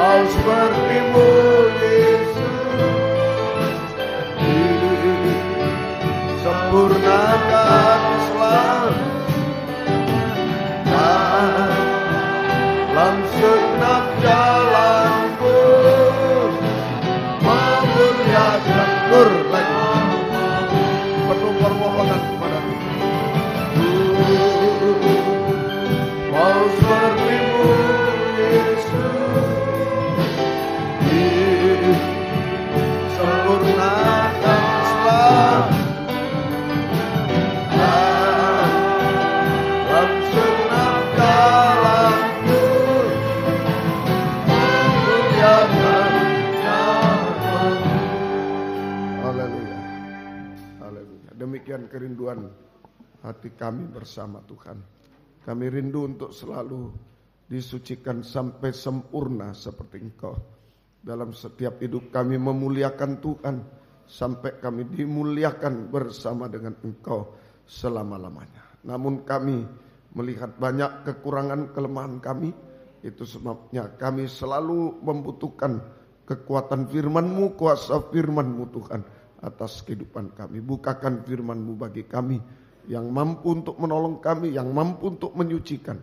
mau seperti-Mu Yesus. Sempurnakan selalu dalam segenap jalanku, memuliakan Nur lagi penuh permohonan kepada-Mu. Mau seperti-Mu Yesus, sempurnakan selalu dalam segenap jalanku, memuliakan nama-Mu. Haleluya, haleluya. Demikian kerinduan hati kami bersama Tuhan. Kami rindu untuk selalu disucikan sampai sempurna seperti Engkau. Dalam setiap hidup kami memuliakan Tuhan, sampai kami dimuliakan bersama dengan Engkau selama-lamanya. Namun kami melihat banyak kekurangan kelemahan kami. Itu sebabnya kami selalu membutuhkan kekuatan firman-Mu, kuasa firman-Mu Tuhan atas kehidupan kami. Bukakan firman-Mu bagi kami yang mampu untuk menolong kami, yang mampu untuk menyucikan,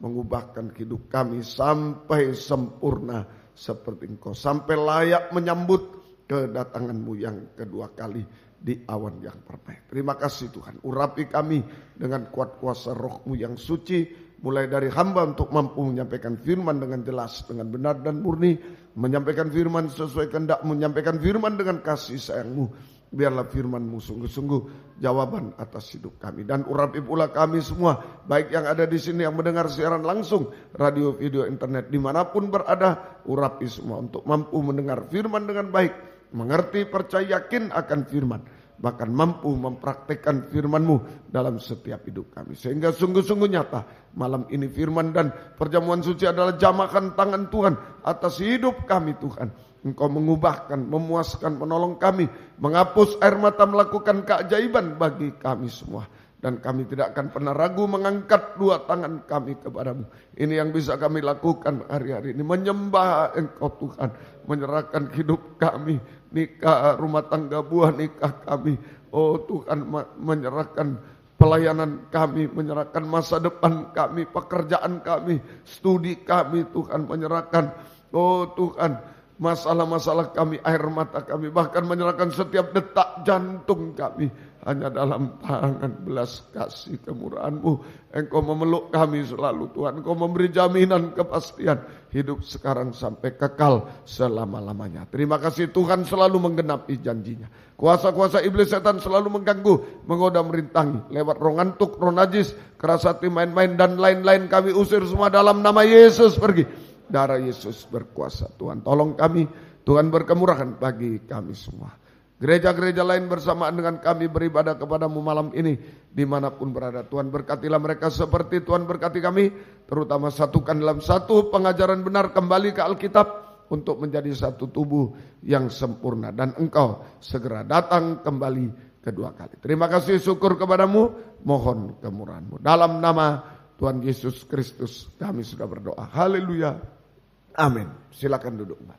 mengubahkan hidup kami sampai sempurna seperti Engkau, sampai layak menyambut kedatangan-Mu yang kedua kali di awan yang permai. Terima kasih Tuhan, urapi kami dengan kuat kuasa Roh-Mu yang suci, mulai dari hamba untuk mampu menyampaikan firman dengan jelas, dengan benar dan murni, menyampaikan firman sesuai kehendak-Mu, menyampaikan firman dengan kasih sayang-Mu. Biarlah firman-Mu sungguh-sungguh jawaban atas hidup kami. Dan urapi pula kami semua, baik yang ada di sini yang mendengar siaran langsung, radio, video, internet, dimanapun berada, urapi semua untuk mampu mendengar firman dengan baik, mengerti, percaya, yakin akan firman, bahkan mampu mempraktekkan firman-Mu dalam setiap hidup kami. Sehingga sungguh-sungguh nyata malam ini firman dan perjamuan suci adalah jamahan tangan Tuhan atas hidup kami Tuhan. Engkau mengubahkan, memuaskan, menolong kami, menghapus air mata, melakukan keajaiban bagi kami semua. Dan kami tidak akan pernah ragu mengangkat dua tangan kami kepada-Mu. Ini yang bisa kami lakukan hari-hari ini, menyembah Engkau Tuhan, menyerahkan hidup kami, nikah, rumah tangga, buah nikah kami. Oh Tuhan, menyerahkan pelayanan kami, menyerahkan masa depan kami, pekerjaan kami, studi kami Tuhan, menyerahkan, oh Tuhan, masalah-masalah kami, air mata kami, bahkan menyerahkan setiap detak jantung kami hanya dalam tangan belas kasih kemurahan-Mu. Engkau memeluk kami selalu Tuhan, Engkau memberi jaminan kepastian hidup sekarang sampai kekal selama-lamanya. Terima kasih Tuhan selalu menggenapi janjinya. Kuasa-kuasa iblis setan selalu mengganggu, menggoda, merintangi lewat roh ngantuk, roh najis, keras hati, main-main dan lain-lain, kami usir semua dalam nama Yesus. Pergi. Darah Yesus berkuasa. Tuhan tolong kami, Tuhan berkemurahan bagi kami semua. Gereja-gereja lain bersamaan dengan kami beribadah kepada-Mu malam ini, dimanapun berada. Tuhan berkatilah mereka seperti Tuhan berkati kami, terutama satukan dalam satu pengajaran benar, kembali ke Alkitab untuk menjadi satu tubuh yang sempurna. Dan Engkau segera datang kembali kedua kali. Terima kasih, syukur kepada-Mu, mohon kemurahan-Mu. Dalam nama Tuhan Yesus Kristus kami sudah berdoa. Haleluya. Amin. Silakan duduk, Mbak.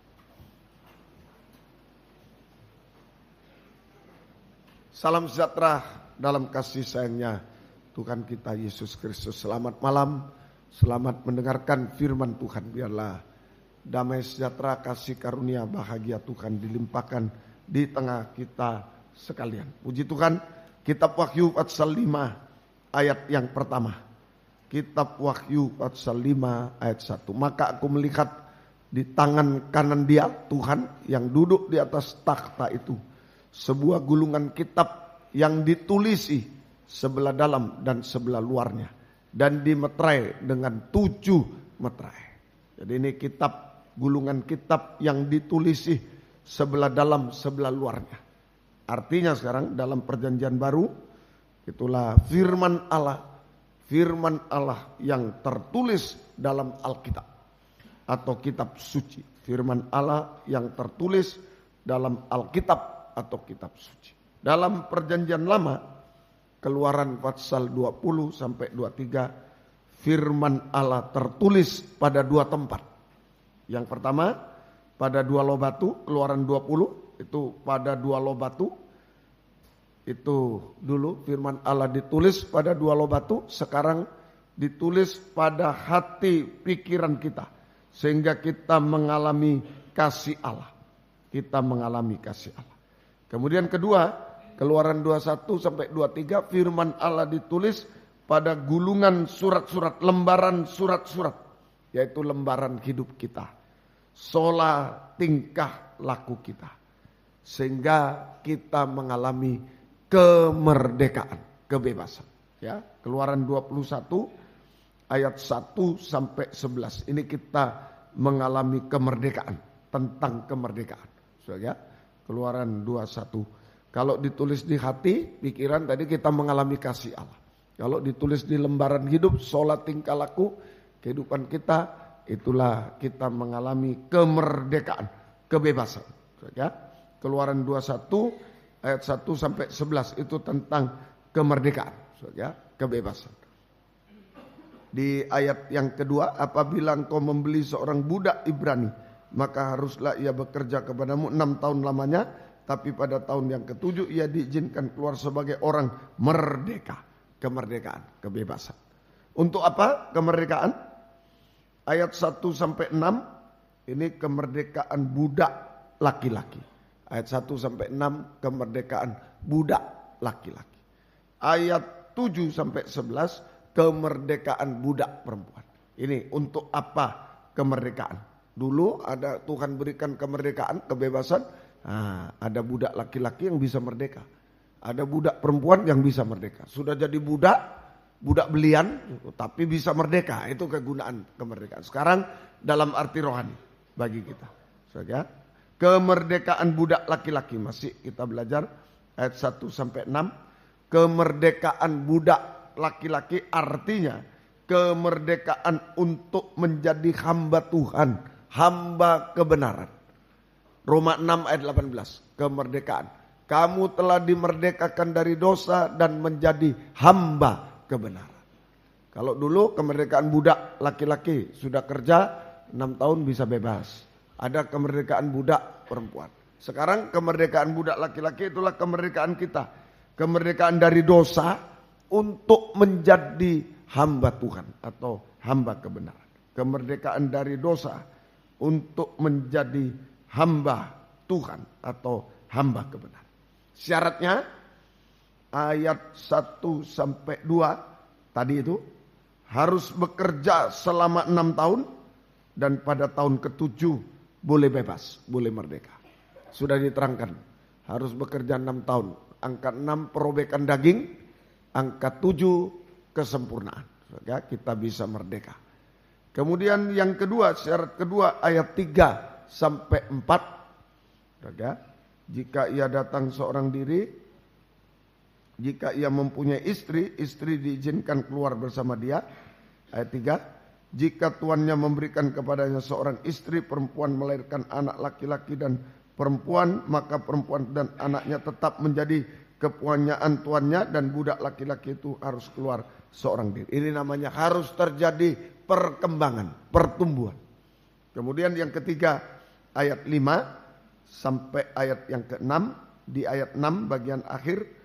Salam sejahtera dalam kasih sayangnya Tuhan kita Yesus Kristus. Selamat malam, selamat mendengarkan firman Tuhan. Biarlah damai sejahtera, kasih karunia, bahagia Tuhan dilimpahkan di tengah kita sekalian. Puji Tuhan, kitab Wahyu pasal 5 ayat yang pertama. Kitab Wahyu pasal 5 ayat 1. Maka aku melihat di tangan kanan Dia, Tuhan yang duduk di atas takhta itu, sebuah gulungan kitab yang ditulisi sebelah dalam dan sebelah luarnya, dan dimeterai dengan 7 meterai. Jadi ini kitab, gulungan kitab yang ditulisi sebelah dalam sebelah luarnya. Artinya sekarang dalam perjanjian baru, itulah firman Allah yang tertulis dalam Alkitab atau kitab suci. Firman Allah yang tertulis dalam Alkitab atau kitab suci. Dalam perjanjian lama, Keluaran pasal 20 sampai 23, firman Allah tertulis pada 2 tempat. Yang pertama pada 2 loh batu, Keluaran 20 itu pada 2 loh batu. Itu dulu firman Allah ditulis pada 2 loh batu, sekarang ditulis pada hati pikiran kita. Sehingga kita mengalami kasih Allah. Kita mengalami kasih Allah. Kemudian kedua, Keluaran 21 sampai 23 firman Allah ditulis pada gulungan surat-surat, lembaran surat-surat. Yaitu lembaran hidup kita. Sola tingkah laku kita. Sehingga kita mengalami kemerdekaan, kebebasan. Ya, Keluaran 21 ayat 1 sampai 11. Ini kita mengalami kemerdekaan, tentang kemerdekaan. So, ya, Keluaran 21. Kalau ditulis di hati, pikiran tadi kita mengalami kasih Allah. Kalau ditulis di lembaran hidup, sola tingkah laku, kehidupan kita, itulah kita mengalami kemerdekaan, kebebasan. So, ya, Keluaran 21 ayat 1 sampai 11 itu tentang kemerdekaan, ya, kebebasan. Di ayat yang kedua, apabila engkau membeli seorang budak Ibrani, maka haruslah ia bekerja kepadamu 6 tahun lamanya, tapi pada tahun yang ke-7 ia diizinkan keluar sebagai orang merdeka. Kemerdekaan, kebebasan. Untuk apa kemerdekaan? Ayat 1 sampai 6 ini kemerdekaan budak laki-laki. Ayat 1 sampai 6 kemerdekaan budak laki-laki. Ayat 7 sampai 11 kemerdekaan budak perempuan. Ini untuk apa kemerdekaan? Dulu ada Tuhan berikan kemerdekaan, kebebasan. Nah, ada budak laki-laki yang bisa merdeka. Ada budak perempuan yang bisa merdeka. Sudah jadi budak belian tapi bisa merdeka. Itu kegunaan kemerdekaan. Sekarang dalam arti rohani bagi kita. Saja. Kemerdekaan budak laki-laki masih kita belajar ayat 1 sampai 6. Kemerdekaan budak laki-laki artinya kemerdekaan untuk menjadi hamba Tuhan, hamba kebenaran. Roma 6 ayat 18, kemerdekaan. Kamu telah dimerdekakan dari dosa dan menjadi hamba kebenaran. Kalau dulu kemerdekaan budak laki-laki sudah kerja 6 tahun bisa bebas. Ada kemerdekaan budak perempuan. Sekarang kemerdekaan budak laki-laki itulah kemerdekaan kita. Kemerdekaan dari dosa untuk menjadi hamba Tuhan atau hamba kebenaran. Kemerdekaan dari dosa untuk menjadi hamba Tuhan atau hamba kebenaran. Syaratnya ayat 1 sampai 2 tadi itu harus bekerja selama 6 tahun dan pada tahun ke-7 boleh bebas, boleh merdeka. Sudah diterangkan, harus bekerja 6 tahun. Angka 6 perobekan daging, angka 7 kesempurnaan. Ya, kita bisa merdeka. Kemudian yang kedua, syarat kedua ayat 3 sampai 4. Ya, jika ia datang seorang diri, jika ia mempunyai istri, istri diizinkan keluar bersama dia. Ayat 3. Jika tuannya memberikan kepadanya seorang istri, perempuan melahirkan anak laki-laki dan perempuan, maka perempuan dan anaknya tetap menjadi kepunyaan tuannya dan budak laki-laki itu harus keluar seorang diri. Ini namanya harus terjadi perkembangan, pertumbuhan. Kemudian yang ketiga ayat 5 sampai ayat yang ke-6, di ayat 6 bagian akhir.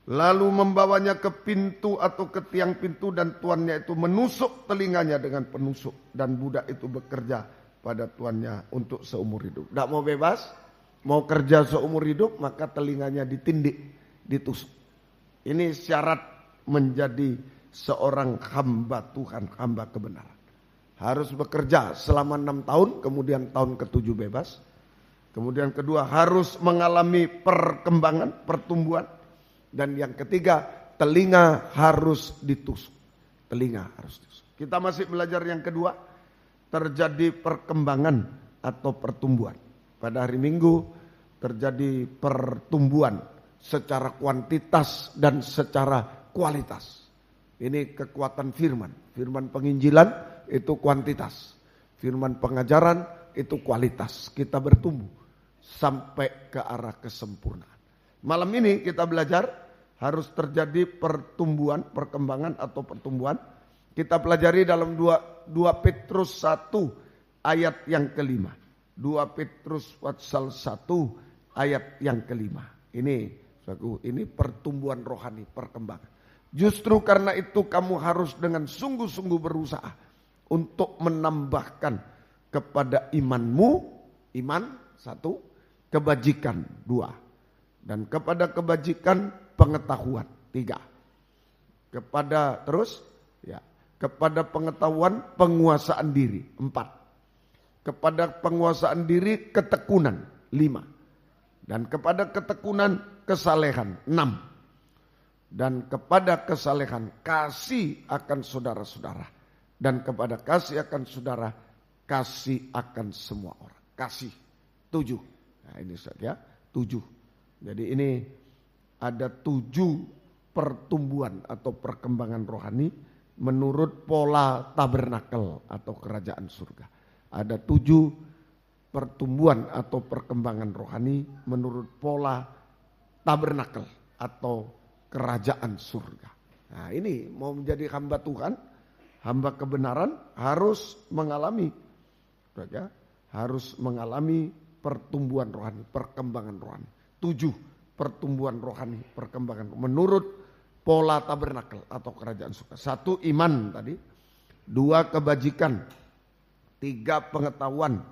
Lalu membawanya ke pintu atau ke tiang pintu dan tuannya itu menusuk telinganya dengan penusuk. Dan budak itu bekerja pada tuannya untuk seumur hidup. Tidak mau bebas, mau kerja seumur hidup, maka telinganya ditindik, ditusuk. Ini syarat menjadi seorang hamba Tuhan, hamba kebenaran. Harus bekerja selama 6 tahun, kemudian tahun ke-7 bebas. Kemudian kedua harus mengalami perkembangan, pertumbuhan. Dan yang ketiga, telinga harus ditusuk. Telinga harus ditusuk. Kita masih belajar yang kedua, terjadi perkembangan atau pertumbuhan. Pada hari Minggu terjadi pertumbuhan secara kuantitas dan secara kualitas. Ini kekuatan firman. Firman penginjilan itu kuantitas. Firman pengajaran itu kualitas. Kita bertumbuh sampai ke arah kesempurnaan. Malam ini kita belajar harus terjadi pertumbuhan, perkembangan atau pertumbuhan. Kita pelajari dalam 2 Petrus 1 ayat yang ke-5. 2 2 Petrus pasal 1 ayat yang kelima. Ini pertumbuhan rohani, perkembangan. Justru karena itu kamu harus dengan sungguh-sungguh berusaha untuk menambahkan kepada imanmu, iman 1, kebajikan 2, dan kepada kebajikan pengetahuan 3. Kepada pengetahuan penguasaan diri 4. Kepada penguasaan diri ketekunan 5. Dan kepada ketekunan kesalehan 6. Dan kepada kesalehan kasih akan saudara-saudara. Dan kepada kasih akan saudara, kasih akan semua orang. Kasih 7. Nah ini saja 7. Jadi ini ada 7 pertumbuhan atau perkembangan rohani menurut pola tabernakel atau kerajaan surga. Ada 7 pertumbuhan atau perkembangan rohani menurut pola tabernakel atau kerajaan surga. Nah ini mau menjadi hamba Tuhan, hamba kebenaran harus mengalami pertumbuhan rohani, perkembangan rohani. 7 pertumbuhan rohani, perkembangan menurut pola tabernakel atau kerajaan surga. 1 iman tadi, 2 kebajikan, 3 pengetahuan,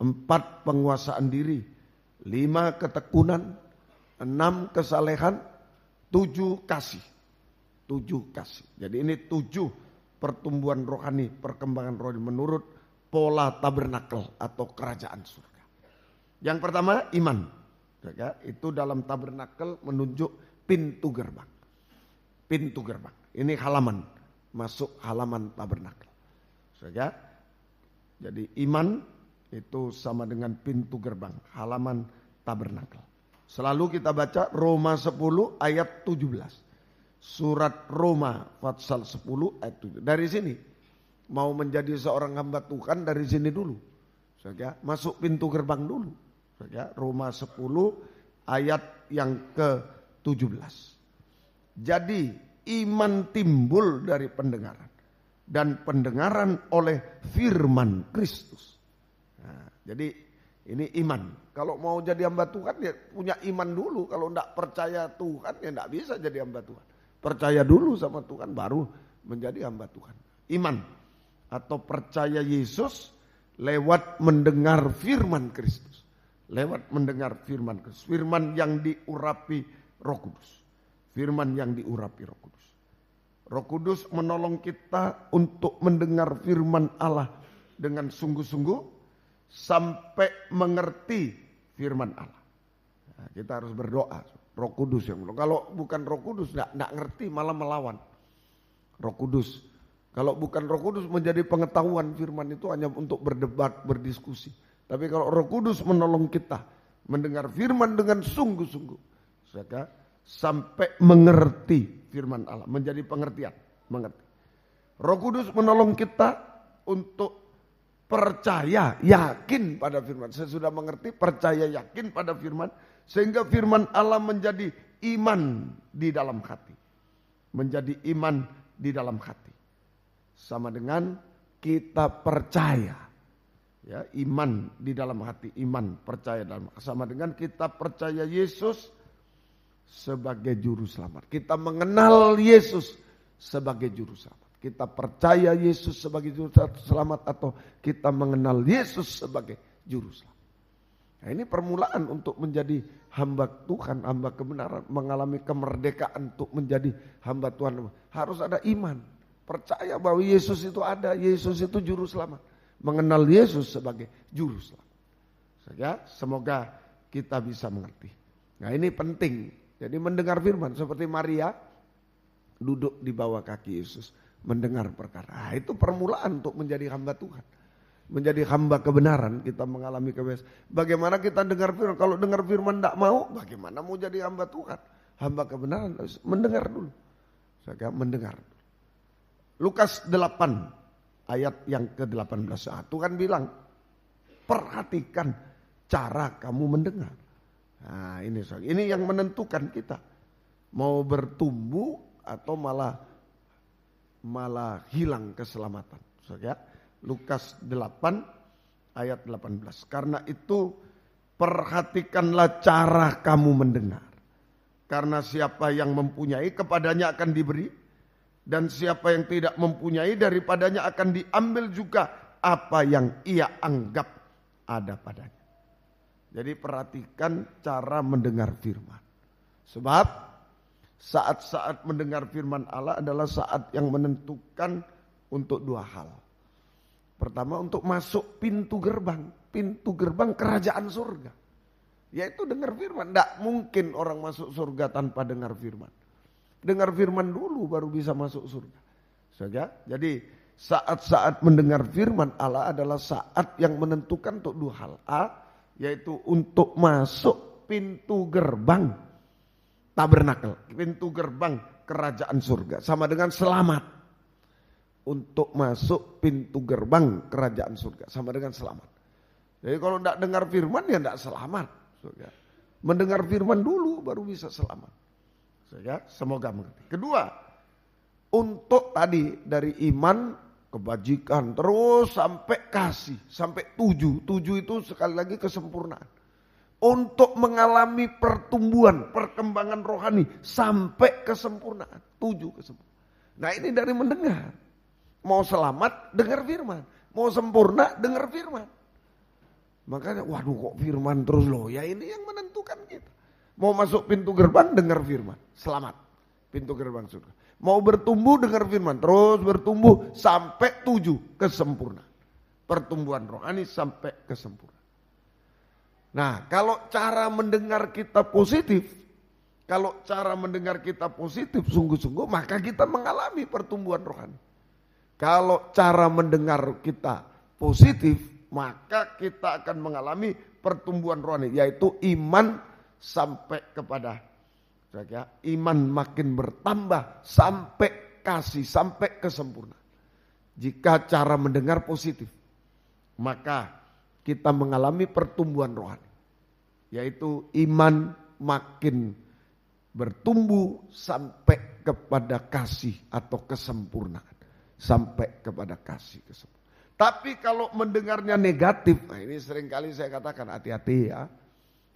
4 penguasaan diri, 5 ketekunan, 6 kesalehan, 7 kasih. 7 kasih. Jadi ini 7 pertumbuhan rohani, perkembangan rohani menurut pola tabernakel atau kerajaan surga. Yang pertama iman. Itu dalam tabernakel menunjuk pintu gerbang. Pintu gerbang. Ini halaman. Masuk halaman tabernakel. Jadi iman itu sama dengan pintu gerbang. Halaman tabernakel. Selalu kita baca Roma 10 ayat 17. Surat Roma pasal 10 ayat 7. Dari sini mau menjadi seorang hamba Tuhan dari sini dulu. Masuk pintu gerbang dulu. Roma 10 ayat yang ke-17. Jadi iman timbul dari pendengaran. Dan pendengaran oleh firman Kristus. Nah, jadi ini iman. Kalau mau jadi hamba Tuhan ya punya iman dulu. Kalau tidak percaya Tuhan ya tidak bisa jadi hamba Tuhan. Percaya dulu sama Tuhan baru menjadi hamba Tuhan. Iman atau percaya Yesus lewat mendengar firman Kristus. Lewat mendengar firman Kristus. Firman yang diurapi Roh Kudus. Firman yang diurapi Roh Kudus. Roh Kudus menolong kita untuk mendengar firman Allah dengan sungguh-sungguh sampai mengerti firman Allah. Nah, kita harus berdoa. Roh Kudus yang kalau bukan Roh Kudus enggak ngerti malah melawan. Roh Kudus. Kalau bukan Roh Kudus menjadi pengetahuan firman itu hanya untuk berdebat, berdiskusi. Tapi kalau Roh Kudus menolong kita mendengar firman dengan sungguh-sungguh. Sampai mengerti firman Allah, menjadi pengertian, mengerti. Roh Kudus menolong kita untuk percaya, yakin pada firman. Saya sudah mengerti, percaya, yakin pada firman, sehingga firman Allah menjadi iman di dalam hati. Menjadi iman di dalam hati. Sama dengan kita percaya. Ya, iman di dalam hati, iman percaya dalam. Sama dengan kita percaya Yesus sebagai juru selamat. Kita mengenal Yesus sebagai juru selamat. Kita percaya Yesus sebagai juru selamat atau kita mengenal Yesus sebagai juru selamat. Nah, ini permulaan untuk menjadi hamba Tuhan, hamba kebenaran, mengalami kemerdekaan untuk menjadi hamba Tuhan. Harus ada iman, percaya bahwa Yesus itu ada, Yesus itu juru selamat. Mengenal Yesus sebagai juru selamat. Semoga kita bisa mengerti. Nah, ini penting. Jadi mendengar firman seperti Maria duduk di bawah kaki Yesus mendengar perkara. Nah, itu permulaan untuk menjadi hamba Tuhan. Menjadi hamba kebenaran, kita mengalami kebenaran. Bagaimana kita dengar firman? Kalau dengar firman tidak mau, bagaimana mau jadi hamba Tuhan? Hamba kebenaran harus mendengar dulu. Saya mendengar. Lukas 8 ayat yang ke-18. Tuhan bilang, perhatikan cara kamu mendengar. Nah, ini yang menentukan kita mau bertumbuh atau malah hilang keselamatan. Lukas 8 ayat 18. Karena itu perhatikanlah cara kamu mendengar. Karena siapa yang mempunyai kepadanya akan diberi. Dan siapa yang tidak mempunyai daripadanya akan diambil juga apa yang ia anggap ada padanya. Jadi perhatikan cara mendengar firman. Sebab saat-saat mendengar firman Allah adalah saat yang menentukan untuk dua hal. Pertama untuk masuk pintu gerbang kerajaan surga. Yaitu dengar firman. Tidak mungkin orang masuk surga tanpa dengar firman. Dengar firman dulu baru bisa masuk surga. Jadi saat-saat mendengar firman Allah adalah saat yang menentukan untuk dua hal. Yaitu untuk masuk pintu gerbang tabernakel. Pintu gerbang kerajaan surga. Sama dengan selamat. Untuk masuk pintu gerbang kerajaan surga. Sama dengan selamat. Jadi kalau tidak dengar firman ya tidak selamat. Mendengar firman dulu baru bisa selamat. Semoga mengerti. Kedua, untuk tadi dari iman, kebajikan, terus sampai kasih, sampai 7. 7 itu sekali lagi kesempurnaan. Untuk mengalami pertumbuhan, perkembangan rohani sampai kesempurnaan. 7 kesempurnaan. Nah ini dari mendengar. Mau selamat, dengar firman. Mau sempurna, dengar firman. Makanya waduh kok firman terus loh. Ya ini yang menentukan kita. Mau masuk pintu gerbang, dengar firman. Selamat. Pintu gerbang surga. Mau bertumbuh, dengar firman. Terus bertumbuh sampai 7 kesempurnaan. Pertumbuhan rohani sampai kesempurnaan. Nah kalau cara mendengar kita positif. Kalau cara mendengar kita positif sungguh-sungguh maka kita mengalami pertumbuhan rohani. Kalau cara mendengar kita positif maka kita akan mengalami pertumbuhan rohani. Yaitu iman sampai kepada iman makin bertambah sampai kasih, sampai kesempurnaan. Jika cara mendengar positif maka kita mengalami pertumbuhan rohani. Yaitu iman makin bertumbuh sampai kepada kasih atau kesempurnaan. Sampai kepada kasih kesempurnaan. Tapi kalau mendengarnya negatif, nah ini seringkali saya katakan hati-hati ya.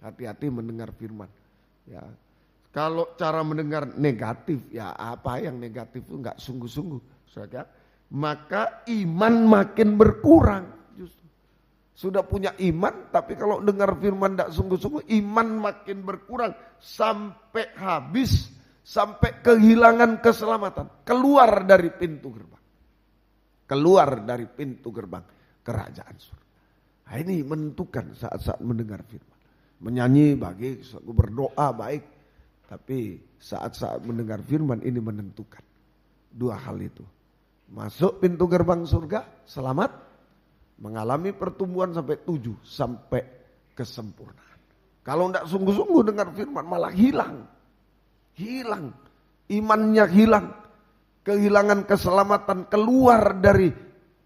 Hati-hati mendengar firman. Ya. Kalau cara mendengar negatif, ya apa yang negatif itu enggak sungguh-sungguh. Maka iman makin berkurang. Justru. Sudah punya iman, tapi kalau dengar firman enggak sungguh-sungguh, iman makin berkurang. Sampai habis, sampai kehilangan keselamatan. Keluar dari pintu gerbang. Keluar dari pintu gerbang kerajaan surga. Nah, ini menentukan saat-saat mendengar firman. Menyanyi baik, berdoa baik. Tapi saat-saat mendengar firman ini menentukan. Dua hal itu. Masuk pintu gerbang surga, selamat. Mengalami pertumbuhan sampai 7, sampai kesempurnaan. Kalau tidak sungguh-sungguh dengar firman malah hilang. Hilang. Imannya hilang. Kehilangan keselamatan, keluar dari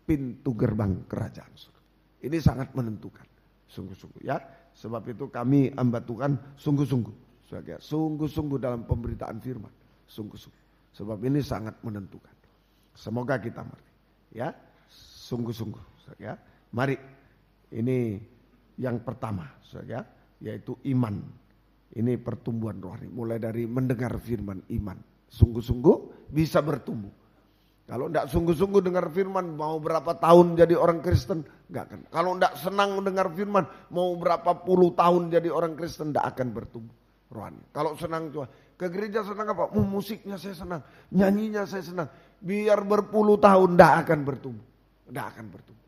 pintu gerbang kerajaan surga. Ini sangat menentukan. Sungguh-sungguh ya. Sebab itu kami hamba Tuhan sungguh-sungguh. Sungguh-sungguh dalam pemberitaan firman. Sungguh-sungguh. Sebab ini sangat menentukan. Semoga kita mengerti. Ya. Sungguh-sungguh. Ya. Mari. Ini yang pertama. Ya. Yaitu iman. Ini pertumbuhan rohani. Mulai dari mendengar firman iman. Sungguh-sungguh bisa bertumbuh. Kalau tidak sungguh-sungguh dengar firman, mau berapa tahun jadi orang Kristen, enggak akan. Kalau tidak senang mendengar firman, mau berapa puluh tahun jadi orang Kristen, tidak akan bertumbuh rohani. Kalau senang cuma ke gereja senang apa? Musiknya saya senang, nyanyinya saya senang. Biar berpuluh tahun tidak akan bertumbuh, tidak akan bertumbuh.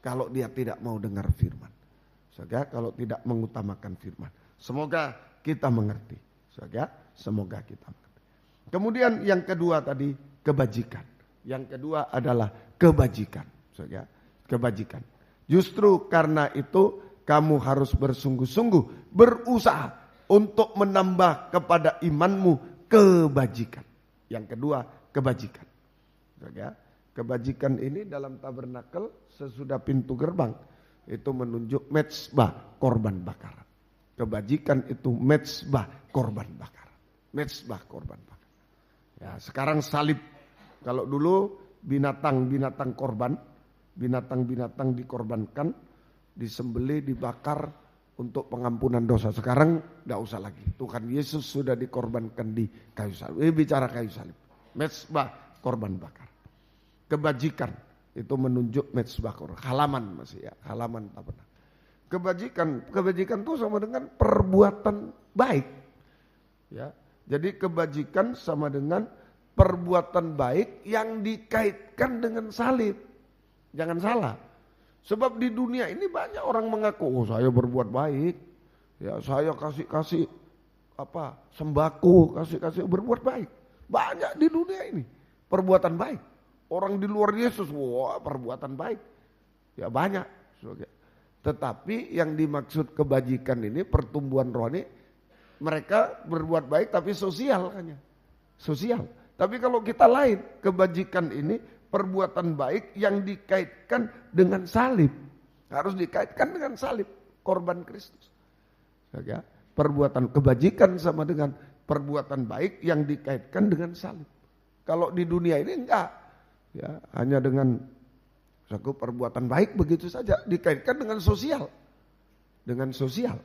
Kalau dia tidak mau dengar firman, kalau tidak mengutamakan firman. Semoga kita mengerti, semoga kita mengerti. Kemudian yang kedua tadi kebajikan. Yang kedua adalah kebajikan. Kebajikan. Justru karena itu kamu harus bersungguh-sungguh berusaha untuk menambah kepada imanmu kebajikan. Yang kedua kebajikan. Kebajikan ini dalam tabernakel sesudah pintu gerbang itu menunjuk mezbah korban bakaran. Kebajikan itu mezbah korban bakaran. Mezbah korban bakaran. Ya, sekarang salib. Kalau dulu binatang-binatang korban, binatang-binatang dikorbankan, disembelih, dibakar untuk pengampunan dosa. Sekarang enggak usah lagi. Tuhan Yesus sudah dikorbankan di kayu salib. Ini bicara kayu salib. Mezbah, korban bakar. Kebajikan itu menunjuk mezbah korban. Halaman masih ya, halaman tabernakel. Kebajikan itu sama dengan perbuatan baik. Ya. Jadi kebajikan sama dengan perbuatan baik yang dikaitkan dengan salib. Jangan salah. Sebab di dunia ini banyak orang mengaku, oh saya berbuat baik. Ya, saya kasih sembako, kasih berbuat baik. Banyak di dunia ini perbuatan baik. Orang di luar Yesus, wah perbuatan baik. Ya banyak. Tetapi yang dimaksud kebajikan ini, pertumbuhan rohani, mereka berbuat baik tapi sosial hanya. Sosial. Tapi kalau kita lain, kebajikan ini perbuatan baik yang dikaitkan dengan salib. Harus dikaitkan dengan salib, korban Kristus. Ya, perbuatan kebajikan sama dengan perbuatan baik yang dikaitkan dengan salib. Kalau di dunia ini enggak. Ya, hanya dengan satu perbuatan baik begitu saja dikaitkan dengan sosial. Dengan sosial.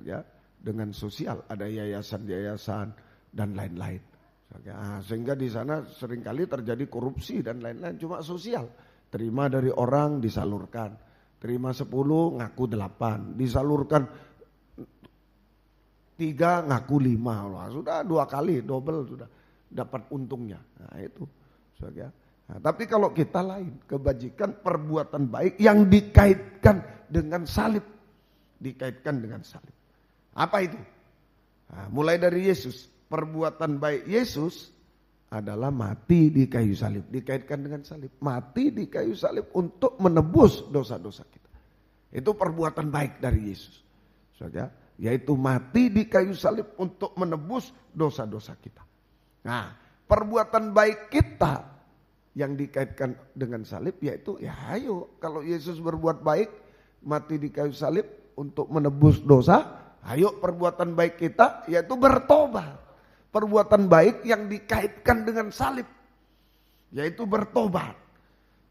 Ya, dengan sosial ada yayasan-yayasan dan lain-lain. Sehingga di sana seringkali terjadi korupsi dan lain-lain, cuma sosial. Terima dari orang disalurkan, terima 10 ngaku 8, disalurkan 3 ngaku 5, wah, sudah 2 kali double sudah dapat untungnya. Nah itu. Nah, tapi kalau kita lain, kebajikan perbuatan baik yang dikaitkan dengan salib, dikaitkan dengan salib. Apa itu? Nah, mulai dari Yesus. Perbuatan baik Yesus adalah mati di kayu salib, dikaitkan dengan salib. Mati di kayu salib untuk menebus dosa-dosa kita. Itu perbuatan baik dari Yesus. Saja, yaitu mati di kayu salib untuk menebus dosa-dosa kita. Nah, perbuatan baik kita yang dikaitkan dengan salib yaitu ya ayo kalau Yesus berbuat baik mati di kayu salib untuk menebus dosa, ayo perbuatan baik kita yaitu bertobat. Perbuatan baik yang dikaitkan dengan salib, yaitu bertobat.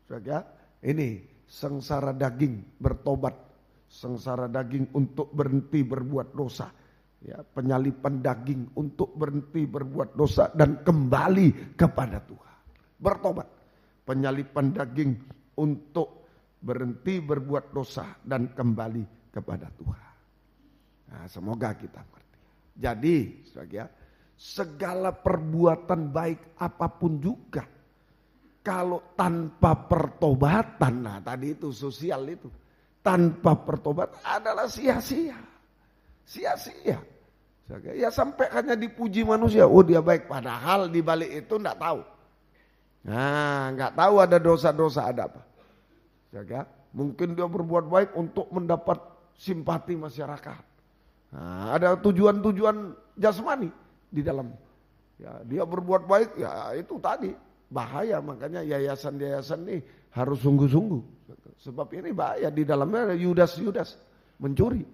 Saudara, ini sengsara daging bertobat, sengsara daging untuk berhenti berbuat dosa, ya, penyalipan daging untuk berhenti berbuat dosa dan kembali kepada Tuhan. Bertobat, penyalipan daging untuk berhenti berbuat dosa dan kembali kepada Tuhan. Nah, semoga kita mengerti. Jadi, saudara, segala perbuatan baik apapun juga, kalau tanpa pertobatan, nah tadi itu sosial itu, tanpa pertobatan adalah sia-sia. Sia-sia. Ya sampai hanya dipuji manusia, oh dia baik, padahal di balik itu enggak tahu. Nah, enggak tahu ada dosa-dosa ada apa. Mungkin dia berbuat baik untuk mendapat simpati masyarakat. Nah, ada tujuan-tujuan jasmani di dalam. Ya, dia berbuat baik, ya itu tadi bahaya, makanya yayasan-yayasan ini harus sungguh-sungguh. Sebab ini bahaya, di dalamnya ada Yudas mencuri.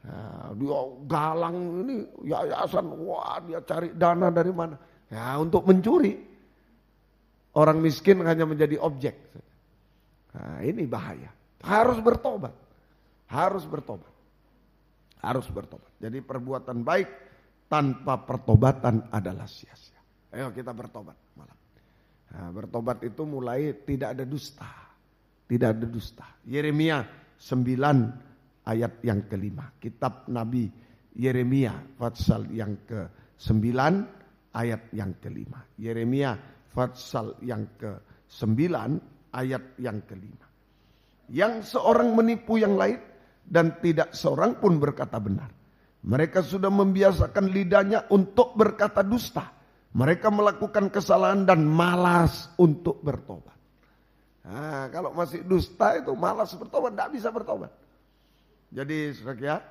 Nah, dia galang ini yayasan, wah dia cari dana dari mana? Ya untuk mencuri. Orang miskin hanya menjadi objek. Nah, ini bahaya. Harus bertobat. Harus bertobat. Harus bertobat. Jadi perbuatan baik tanpa pertobatan adalah sia-sia. Ayo kita bertobat malam. Nah, bertobat itu mulai tidak ada dusta. Tidak ada dusta. Yeremia 9 ayat yang ke-5. Kitab Nabi Yeremia pasal yang ke-9 ayat yang ke-5. Yeremia pasal yang ke-9 ayat yang ke-5. Yang seorang menipu yang lain dan tidak seorang pun berkata benar. Mereka sudah membiasakan lidahnya untuk berkata dusta. Mereka melakukan kesalahan dan malas untuk bertobat. Nah, kalau masih dusta itu malas bertobat, tidak bisa bertobat. Jadi saudara,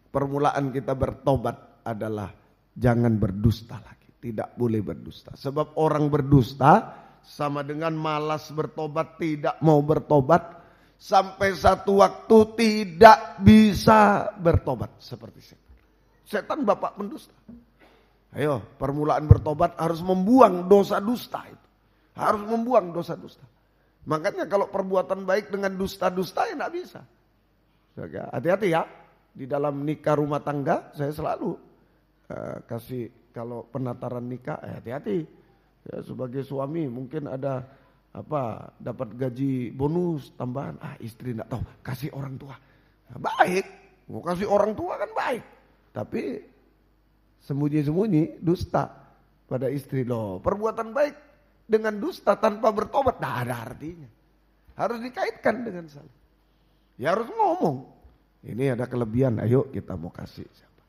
permulaan kita bertobat adalah jangan berdusta lagi. Tidak boleh berdusta. Sebab orang berdusta sama dengan malas bertobat, tidak mau bertobat. Sampai satu waktu tidak bisa bertobat seperti setan. Setan bapak pendusta. Ayo, permulaan bertobat harus membuang dosa dusta itu. Harus membuang dosa dusta. Makanya kalau perbuatan baik dengan dusta-dusta ya enggak bisa. Hati-hati ya. Di dalam nikah rumah tangga saya selalu kasih kalau penataran nikah hati-hati. Ya, sebagai suami mungkin ada dapat gaji bonus tambahan. Istri enggak tahu, kasih orang tua. Nah, baik, mau kasih orang tua kan baik. Tapi sembunyi-sembunyi dusta pada istri loh. Perbuatan baik dengan dusta tanpa bertobat tidak ada artinya. Harus dikaitkan dengan salah. Ya harus ngomong. Ini ada kelebihan, ayo kita mau kasih siapa.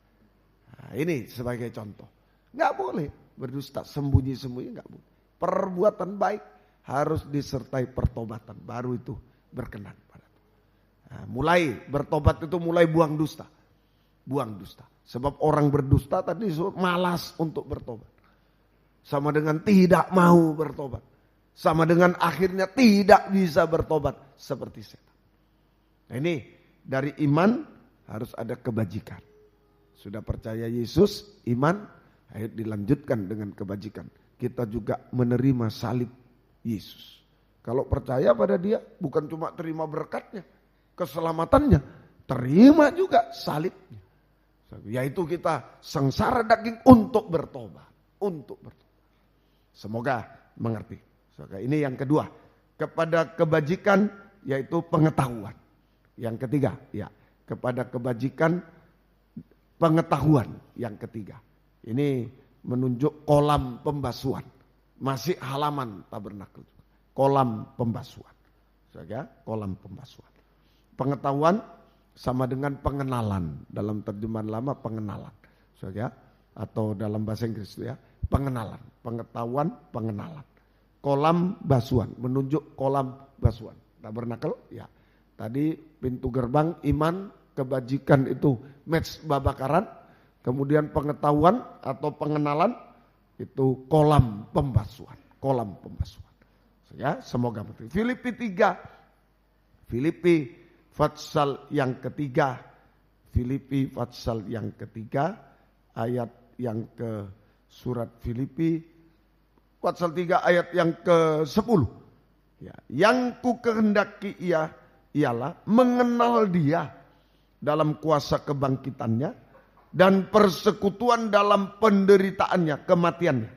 Nah, ini sebagai contoh. Nggak boleh berdusta sembunyi-sembunyi, nggak boleh. Perbuatan baik harus disertai pertobatan, baru itu berkenan pada Tuhan. Nah, mulai bertobat itu mulai buang dusta. Buang dusta. Sebab orang berdusta tadi malas untuk bertobat. Sama dengan tidak mau bertobat. Sama dengan akhirnya tidak bisa bertobat seperti setan. Nah, ini dari iman harus ada kebajikan. Sudah percaya Yesus, iman, ayo dilanjutkan dengan kebajikan. Kita juga menerima salib Yesus. Kalau percaya pada dia, bukan cuma terima berkatnya, keselamatannya, terima juga salibnya. Yaitu kita sengsara daging untuk bertobat. Untuk bertobat. Semoga mengerti. Ini yang kedua. Kepada kebajikan yaitu pengetahuan. Yang ketiga, ya, kepada kebajikan pengetahuan. Yang ketiga. Ini menunjuk kolam pembasuhan. Masih halaman tabernakel. Kolam pembasuhan. Kolam pembasuhan. Pengetahuan sama dengan pengenalan. Dalam terjemahan lama pengenalan. Atau dalam bahasa Inggris ya, pengenalan. Pengetahuan, pengenalan. Kolam basuhan, menunjuk kolam basuhan. Tabernakel, ya. Tadi pintu gerbang, iman, kebajikan itu match babakaran. Kemudian pengetahuan atau pengenalan itu kolam pembasuhan. Kolam pembasuhan. Ya, semoga betul. Filipi 3. Filipi Fatsal yang ketiga. Filipi Fatsal yang ketiga. Ayat yang ke surat Filipi. Pasal 3 ayat yang ke-10. Ya, yang ku kehendaki ialah mengenal dia dalam kuasa kebangkitannya dan persekutuan dalam penderitaannya, kematiannya.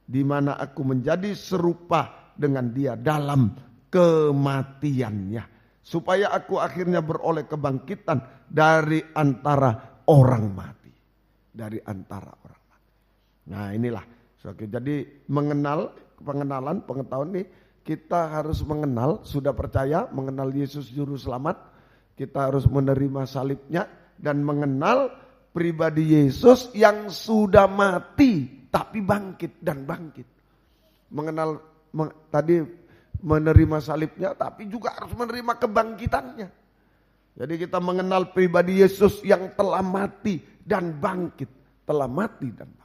Di mana aku menjadi serupa dengan dia dalam kematiannya. Supaya aku akhirnya beroleh kebangkitan dari antara orang mati. Dari antara orang mati. Nah inilah. Oke, jadi pengenalan, pengetahuan ini kita harus mengenal, sudah percaya, mengenal Yesus Juru Selamat. Kita harus menerima salibnya dan mengenal pribadi Yesus yang sudah mati tapi bangkit dan bangkit. Tadi menerima salibnya tapi juga harus menerima kebangkitannya. Jadi kita mengenal pribadi Yesus yang telah mati dan bangkit. Telah mati dan bangkit.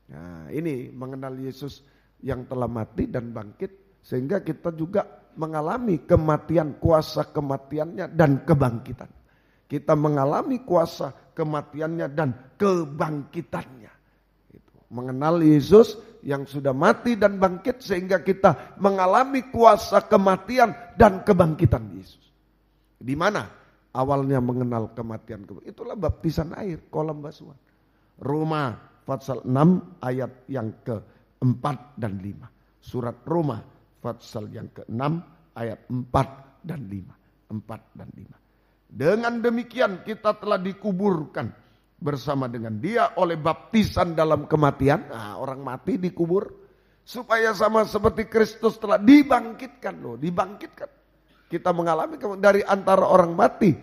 Nah ini mengenal Yesus yang telah mati dan bangkit. Sehingga kita juga mengalami kematian, kuasa kematiannya dan kebangkitan. Kita mengalami kuasa kematiannya dan kebangkitannya. Mengenal Yesus yang sudah mati dan bangkit sehingga kita mengalami kuasa kematian dan kebangkitan Yesus. Di mana awalnya mengenal kematian? Itulah baptisan air, kolam basuhan. Roma pasal 6 ayat yang ke-4 dan 5. Surat Roma pasal yang ke-6 ayat 4 dan 5. 4 dan 5. Dengan demikian kita telah dikuburkan bersama dengan dia oleh baptisan dalam kematian. Nah, orang mati dikubur supaya sama seperti Kristus telah dibangkitkan. Dibangkitkan. Kita mengalami dari antara orang mati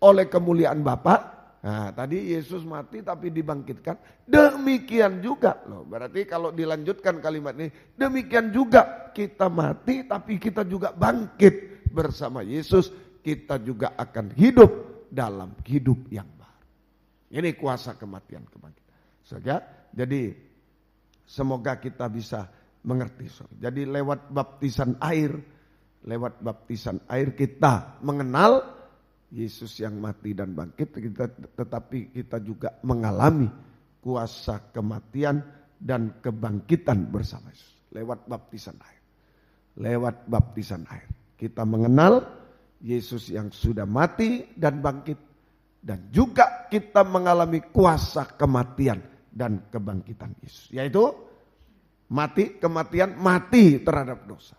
oleh kemuliaan Bapa. Nah, tadi Yesus mati tapi dibangkitkan. Demikian juga berarti kalau dilanjutkan kalimat ini, demikian juga kita mati tapi kita juga bangkit bersama Yesus. Kita juga akan hidup dalam hidup yang baru. Ini kuasa kematian kebangkitan. Jadi semoga kita bisa mengerti. Jadi lewat baptisan air kita mengenal Yesus yang mati dan bangkit, tetapi kita juga mengalami kuasa kematian dan kebangkitan bersama Yesus lewat baptisan air. lewat baptisan air. Kita mengenal Yesus yang sudah mati dan bangkit, dan juga kita mengalami kuasa kematian dan kebangkitan Yesus, yaitu mati, kematian, mati terhadap dosa.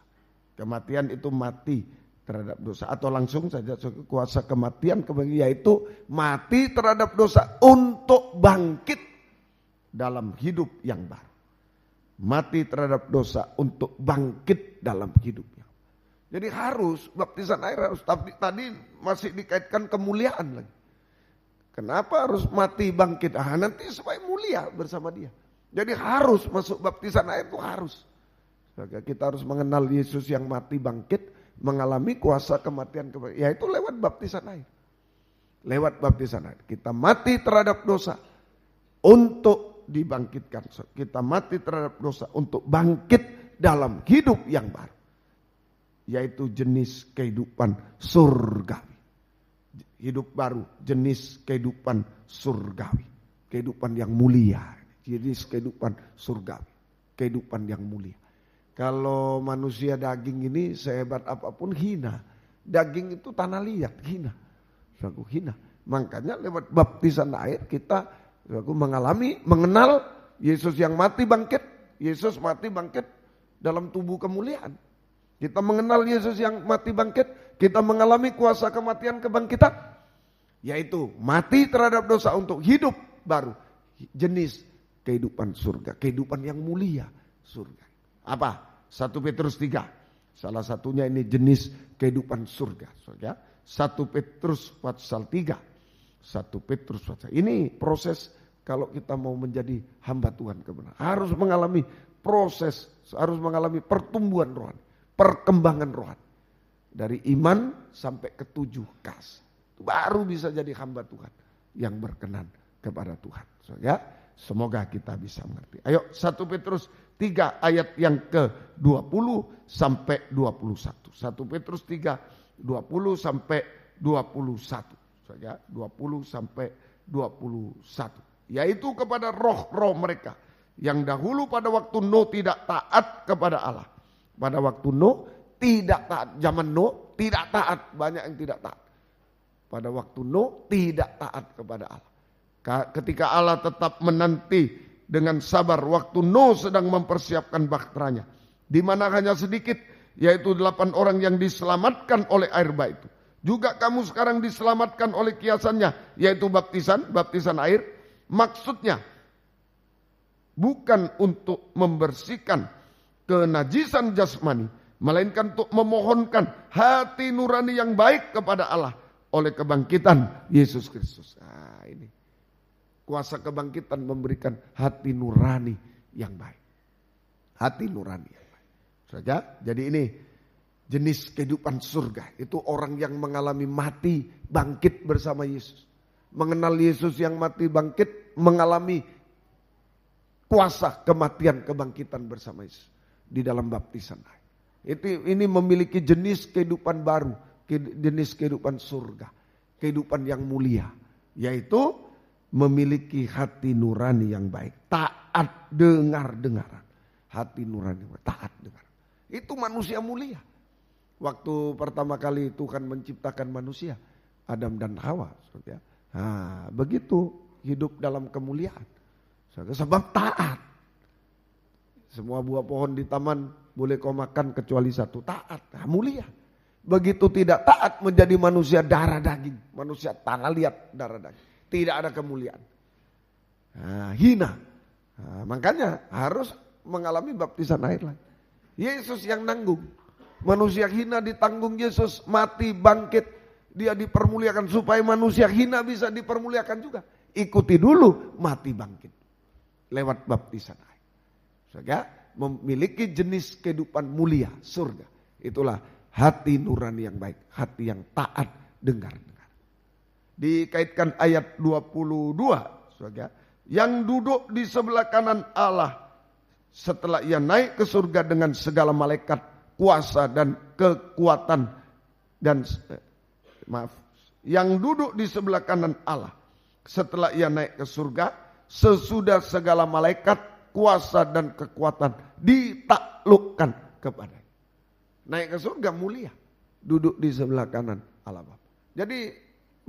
Kematian itu mati terhadap dosa, atau langsung saja kuasa kematian, yaitu mati terhadap dosa untuk bangkit dalam hidup yang baru. Mati terhadap dosa untuk bangkit dalam hidupnya. Jadi harus, baptisan air harus, tapi tadi masih dikaitkan kemuliaan lagi. Kenapa harus mati bangkit? Nanti supaya mulia bersama dia. Jadi harus masuk baptisan air, itu harus. Kita harus mengenal Yesus yang mati bangkit, mengalami kuasa kematian, yaitu lewat baptisan air. Lewat baptisan air kita mati terhadap dosa untuk dibangkitkan. Kita mati terhadap dosa untuk bangkit dalam hidup yang baru, yaitu jenis kehidupan surgawi. Hidup baru, jenis kehidupan surgawi, kehidupan yang mulia, jenis kehidupan surgawi, kehidupan yang mulia. Kalau manusia daging ini sehebat apapun hina. Daging itu tanah liat, hina. Hina. Makanya lewat baptisan air kita mengenal Yesus yang mati bangkit. Yesus mati bangkit dalam tubuh kemuliaan. Kita mengenal Yesus yang mati bangkit, kita mengalami kuasa kematian kebangkitan, yaitu mati terhadap dosa untuk hidup baru, jenis kehidupan surga, kehidupan yang mulia surga. Apa? 1 Petrus 3. Salah satunya ini jenis kehidupan surga. 1 Petrus pasal 3. 1 Petrus pasal. Ini proses kalau kita mau menjadi hamba Tuhan kebenaran. Harus mengalami proses, harus mengalami pertumbuhan rohani, perkembangan rohani. Dari iman sampai ke 7 kas. Baru bisa jadi hamba Tuhan yang berkenan kepada Tuhan. Semoga kita bisa mengerti. Ayo 1 Petrus 3 ayat yang ke-20 sampai 21. 1 Petrus 3 20 sampai 21. 20 sampai 21. Yaitu kepada roh-roh mereka yang dahulu pada waktu Nuh tidak taat kepada Allah. Pada waktu Nuh tidak taat, zaman Nuh tidak taat, banyak yang tidak taat. Pada waktu Nuh tidak taat kepada Allah. Ketika Allah tetap menanti dengan sabar waktu Nuh sedang mempersiapkan baktranya, di mana hanya sedikit, yaitu 8 orang yang diselamatkan oleh air bah itu. Juga kamu sekarang diselamatkan oleh kiasannya, yaitu baptisan air. Maksudnya bukan untuk membersihkan kenajisan jasmani, melainkan untuk memohonkan hati nurani yang baik kepada Allah oleh kebangkitan Yesus Kristus. Nah, ini kuasa kebangkitan memberikan hati nurani yang baik. Hati nurani yang baik. Saja, jadi ini jenis kehidupan surga. Itu orang yang mengalami mati bangkit bersama Yesus. Mengenal Yesus yang mati bangkit, mengalami kuasa kematian kebangkitan bersama Yesus di dalam baptisan air. Ini memiliki jenis kehidupan baru, jenis kehidupan surga, kehidupan yang mulia, yaitu memiliki hati nurani yang baik, taat dengar-dengaran. Hati nurani, taat dengar. Itu manusia mulia. Waktu pertama kali Tuhan menciptakan manusia, Adam dan Hawa, saudara. Nah, begitu hidup dalam kemuliaan. Sebab taat. Semua buah pohon di taman boleh kau makan kecuali satu, taat. Nah, mulia. Begitu tidak taat menjadi manusia darah daging, manusia tanah liat darah daging. Tidak ada kemuliaan. Nah, hina. Nah, makanya harus mengalami baptisan air lagi. Yesus yang nanggung. Manusia hina ditanggung Yesus, mati bangkit. Dia dipermuliakan supaya manusia hina bisa dipermuliakan juga. Ikuti dulu mati bangkit. Lewat baptisan air. Sehingga memiliki jenis kehidupan mulia, surga. Itulah hati nurani yang baik, hati yang taat dengar-dengar. Dikaitkan ayat 22, saudara, yang duduk di sebelah kanan Allah setelah ia naik ke surga dengan segala malaikat, kuasa dan kekuatan dan yang duduk di sebelah kanan Allah setelah ia naik ke surga sesudah segala malaikat, kuasa dan kekuatan ditaklukkan kepadanya. Naik ke surga mulia. Duduk di sebelah kanan Allah Bapa. Jadi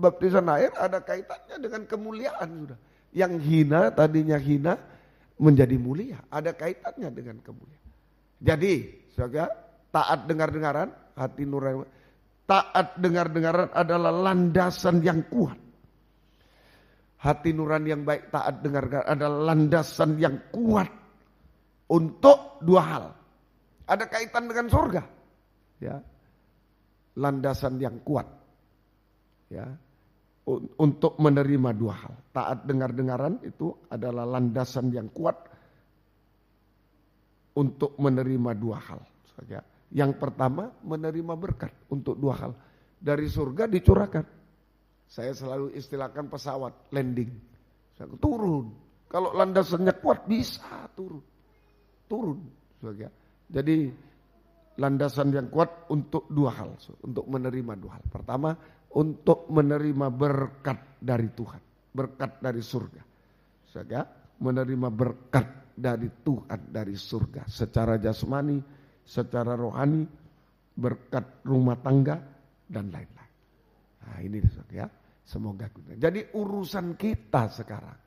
baptisan air ada kaitannya dengan kemuliaan sudah. Yang hina tadinya hina menjadi mulia. Ada kaitannya dengan kemuliaan. Jadi saudara, taat dengar-dengaran, hati nurani. Taat dengar-dengaran adalah landasan yang kuat. Hati nurani yang baik, taat dengar-dengaran adalah landasan yang kuat untuk dua hal. Ada kaitan dengan surga. Ya. Landasan yang kuat. Ya. Untuk menerima dua hal. Taat dengar-dengaran itu adalah landasan yang kuat untuk menerima dua hal. Ya. Yang pertama menerima berkat untuk dua hal. Dari surga dicurahkan. Saya selalu istilahkan pesawat landing. Turun. Kalau landasannya kuat bisa turun. Turun. Ya. Jadi landasan yang kuat untuk dua hal, untuk menerima dua hal. Pertama, untuk menerima berkat dari Tuhan, berkat dari surga. Saudara, menerima berkat dari Tuhan, dari surga. Secara jasmani, secara rohani, berkat rumah tangga, dan lain-lain. Nah ini saudara ya, semoga guna. Jadi urusan kita sekarang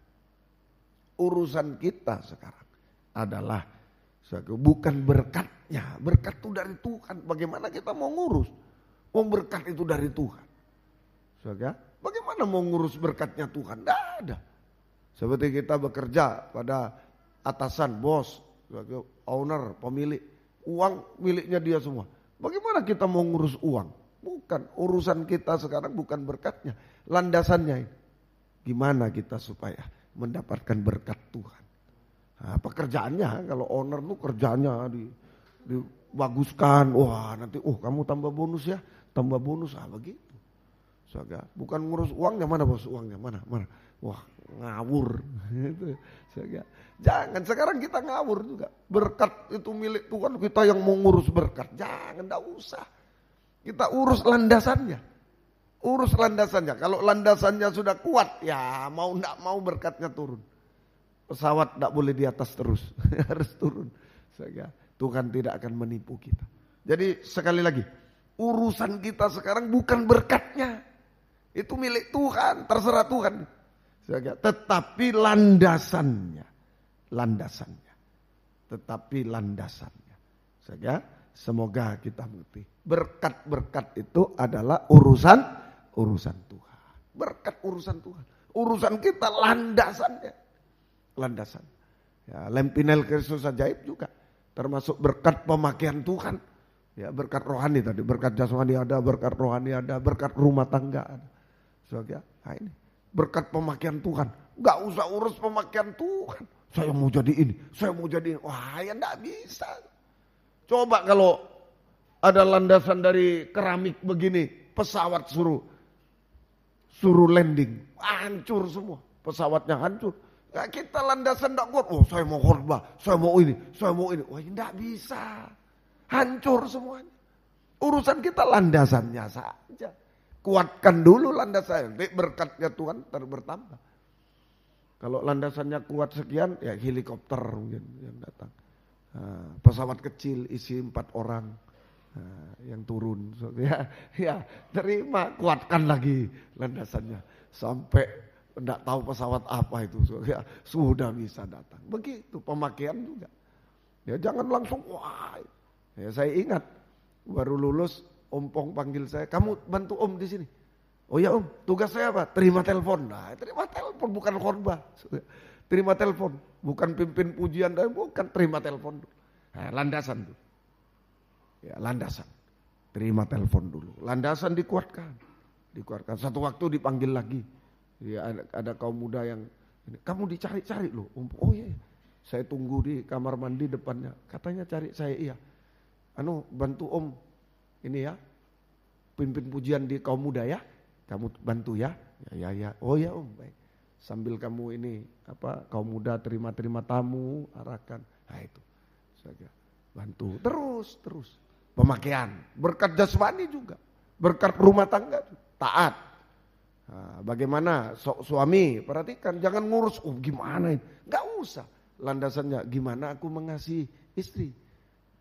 adalah bukan berkatnya. Berkat itu dari Tuhan. Bagaimana kita mau ngurus? Berkat itu dari Tuhan. Saudara, bagaimana mau ngurus berkatnya Tuhan? Tidak ada. Seperti kita bekerja pada atasan, bos, owner, pemilik. Uang miliknya dia semua. Bagaimana kita mau ngurus uang? Bukan. Urusan kita sekarang bukan berkatnya. Landasannya ini. Gimana kita supaya mendapatkan berkat Tuhan? Nah, pekerjaannya kalau owner tuh kerjanya dibaguskan, wah nanti kamu tambah bonus ya, begitu. Saga, bukan ngurus uangnya, mana bos uangnya, mana, wah ngawur, gitu. Saga, jangan sekarang kita ngawur juga, berkat itu milik Tuhan, kita yang mau ngurus berkat, jangan, enggak usah, kita urus landasannya, kalau landasannya sudah kuat, ya mau enggak mau berkatnya turun. Pesawat tidak boleh di atas terus, harus turun. Tuhan tidak akan menipu kita. Jadi sekali lagi, urusan kita sekarang bukan berkatnya. Itu milik Tuhan, terserah Tuhan. Tetapi landasannya. Semoga kita mengerti. Berkat-berkat itu adalah urusan Tuhan. Berkat urusan Tuhan. Urusan kita landasannya. Landasan. Ya, Lempinel Kristus ajaib juga termasuk berkat pemakaian Tuhan. Ya, berkat rohani tadi, berkat jasmani ada, berkat rohani ada, berkat rumah tangga ada. Nah ini berkat pemakaian Tuhan. Enggak usah urus pemakaian Tuhan. Saya mau jadi ini, Wah, ya enggak bisa. Coba kalau ada landasan dari keramik begini, pesawat suruh landing, hancur semua. Pesawatnya hancur. Nah, kita landasan tidak kuat. Saya mau khotbah, saya mau ini. Wah, tidak bisa. Hancur semuanya. Urusan kita landasannya saja. Kuatkan dulu landasannya. Nanti berkatnya Tuhan bertambah. Kalau landasannya kuat sekian, ya helikopter mungkin yang datang. Pesawat kecil isi 4 orang yang turun. Ya, terima, kuatkan lagi landasannya sampai tidak tahu pesawat apa itu, ya, sudah bisa datang. Begitu pemakaian juga. Ya jangan langsung wah. Ya, saya ingat baru lulus, Om Pong panggil saya, kamu bantu Om di sini. Oh ya Om, tugas saya apa? Terima telepon. Nah, terima telepon bukan khotbah. Terima telepon, bukan pimpin pujian, bukan, terima telepon. Nah, landasan tuh. Ya landasan. Terima telepon dulu. Landasan dikuatkan. Satu waktu dipanggil lagi. Ya, ada kaum muda yang kamu dicari-cari loh. Oh iya, saya tunggu di kamar mandi depannya. Katanya cari saya, iya. Bantu Om ini ya, pimpin pujian di kaum muda ya. Kamu bantu ya. Ya. Oh ya Om, baik. Sambil kamu ini kaum muda terima tamu, arahkan. Nah itu. Saya bantu terus. Pemakaian, berkat jasmani juga, berkat rumah tangga, taat. Nah, bagaimana suami, perhatikan, jangan ngurus, gimana ini, gak usah, landasannya gimana aku mengasihi istri.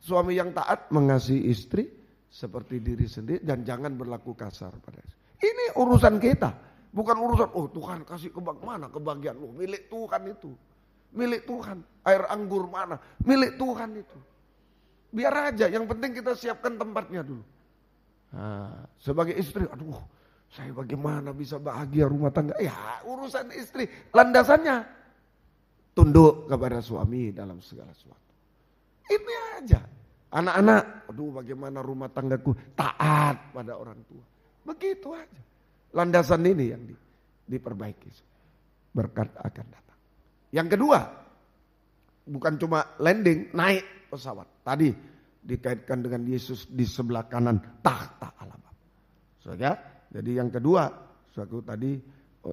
Suami yang taat mengasihi istri, seperti diri sendiri dan jangan berlaku kasar pada istri. Ini urusan kita, bukan urusan Tuhan kasih mana kebahagiaan lu, milik Tuhan itu. Milik Tuhan. Air anggur mana, milik Tuhan itu. Biar aja, yang penting kita siapkan tempatnya dulu. Nah, sebagai istri, aduh, saya bagaimana bisa bahagia rumah tangga? Ya, urusan istri, landasannya tunduk kepada suami dalam segala sesuatu. Ini aja. Anak-anak, aduh bagaimana rumah tanggaku, taat pada orang tua. Begitu aja. Landasan ini yang diperbaiki. Berkat akan datang. Yang kedua, bukan cuma landing, naik pesawat. Tadi dikaitkan dengan Yesus di sebelah kanan tahta Allah Bapa. Saudara, jadi yang kedua, suatu tadi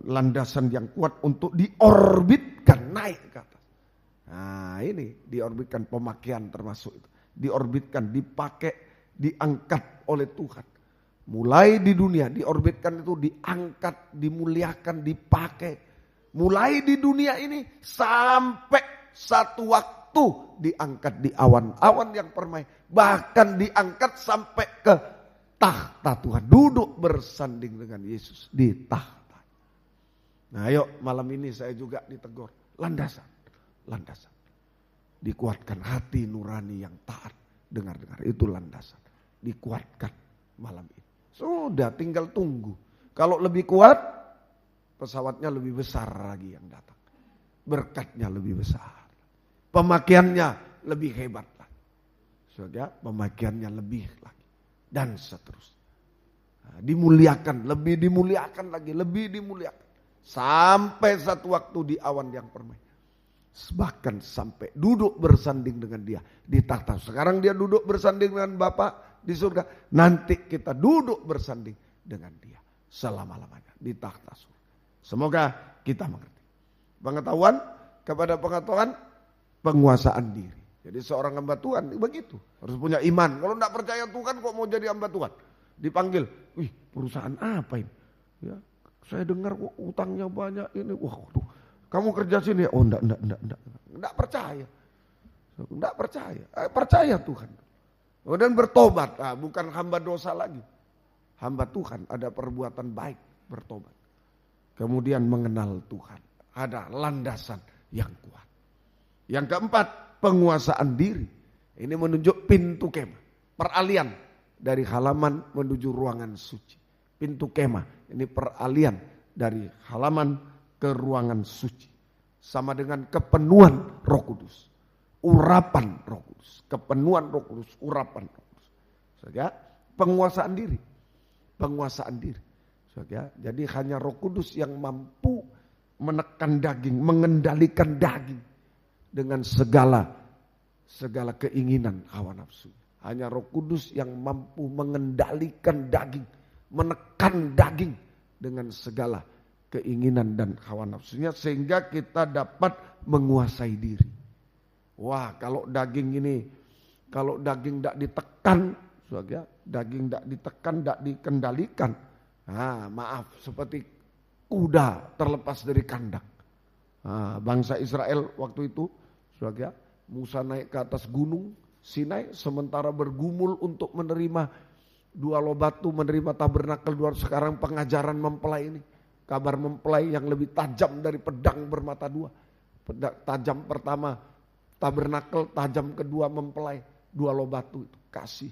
landasan yang kuat untuk diorbitkan naik ke atas. Nah ini diorbitkan pemakaian termasuk itu. Diorbitkan, dipakai, diangkat oleh Tuhan. Mulai di dunia diorbitkan itu diangkat, dimuliakan, dipakai. Mulai di dunia ini sampai satu waktu diangkat di awan-awan yang permai. Bahkan diangkat sampai ke tahta Tuhan. Duduk bersanding dengan Yesus di tahta. Nah ayo malam ini saya juga ditegur. Landasan. Dikuatkan hati nurani yang taat. Dengar-dengar itu landasan. Dikuatkan malam ini. Sudah tinggal tunggu. Kalau lebih kuat, pesawatnya lebih besar lagi yang datang. Berkatnya lebih besar. Pemakaiannya lebih hebat lagi. Saudara, pemakaiannya lebih lagi. Dan seterusnya. Nah, dimuliakan, lebih dimuliakan lagi, lebih dimuliakan. Sampai satu waktu di awan yang permai. Bahkan sampai duduk bersanding dengan dia di tahta. Sekarang dia duduk bersanding dengan Bapa di surga. Nanti kita duduk bersanding dengan dia selama-lamanya di tahta surga. Semoga kita mengerti. Pengetahuan kepada pengetahuan, penguasaan diri. Jadi seorang hamba Tuhan begitu. Harus punya iman. Kalau tidak percaya Tuhan kok mau jadi hamba Tuhan? Dipanggil, wih perusahaan apa ini? Ya, saya dengar kok utangnya banyak ini. Wah, kamu kerja sini? Oh enggak percaya. Enggak percaya. Percaya Tuhan. Dan bertobat. Nah, bukan hamba dosa lagi. Hamba Tuhan ada perbuatan baik, bertobat. Kemudian mengenal Tuhan. Ada landasan yang kuat. Yang keempat, penguasaan diri. Ini menunjuk pintu kemah. Peralihan dari halaman menuju ruangan suci. Pintu kemah. Ini peralihan dari halaman ke ruangan suci. Sama dengan kepenuhan Roh Kudus. Urapan Roh Kudus. Kepenuhan Roh Kudus, urapan Roh Kudus. Saudara, penguasaan diri. Penguasaan diri. Saudara, jadi hanya Roh Kudus yang mampu menekan daging, mengendalikan daging dengan segala keinginan hawa nafsu. Hanya Roh Kudus yang mampu mengendalikan daging, menekan daging dengan segala keinginan dan hawa nafsunya sehingga kita dapat menguasai diri. Wah, kalau daging tidak ditekan, daging tidak ditekan, tidak dikendalikan. Nah, maaf, seperti kuda terlepas dari kandang. Nah, bangsa Israel waktu itu, Musa naik ke atas gunung Sinai sementara bergumul untuk menerima dua loh batu, menerima tabernakel dua. Sekarang pengajaran mempelai ini. Kabar mempelai yang lebih tajam dari pedang bermata dua. Tajam pertama tabernakel, tajam kedua mempelai. Dua loh batu itu kasih.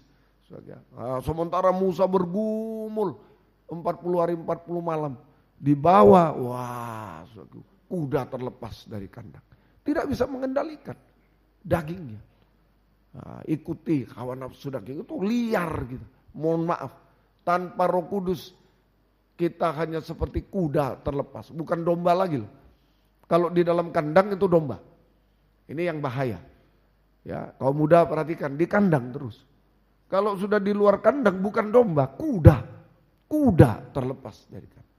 Sementara Musa bergumul 40 hari 40 malam. Di bawah, wah, kuda terlepas dari kandang. Tidak bisa mengendalikan dagingnya. Nah, ikuti hawa nafsu daging itu liar gitu. Mohon maaf, tanpa Roh Kudus kita hanya seperti kuda terlepas, bukan domba lagi loh. Kalau di dalam kandang itu domba. Ini yang bahaya. Ya, kaum muda perhatikan, di kandang terus. Kalau sudah di luar kandang bukan domba, kuda. Kuda terlepas dari kandang.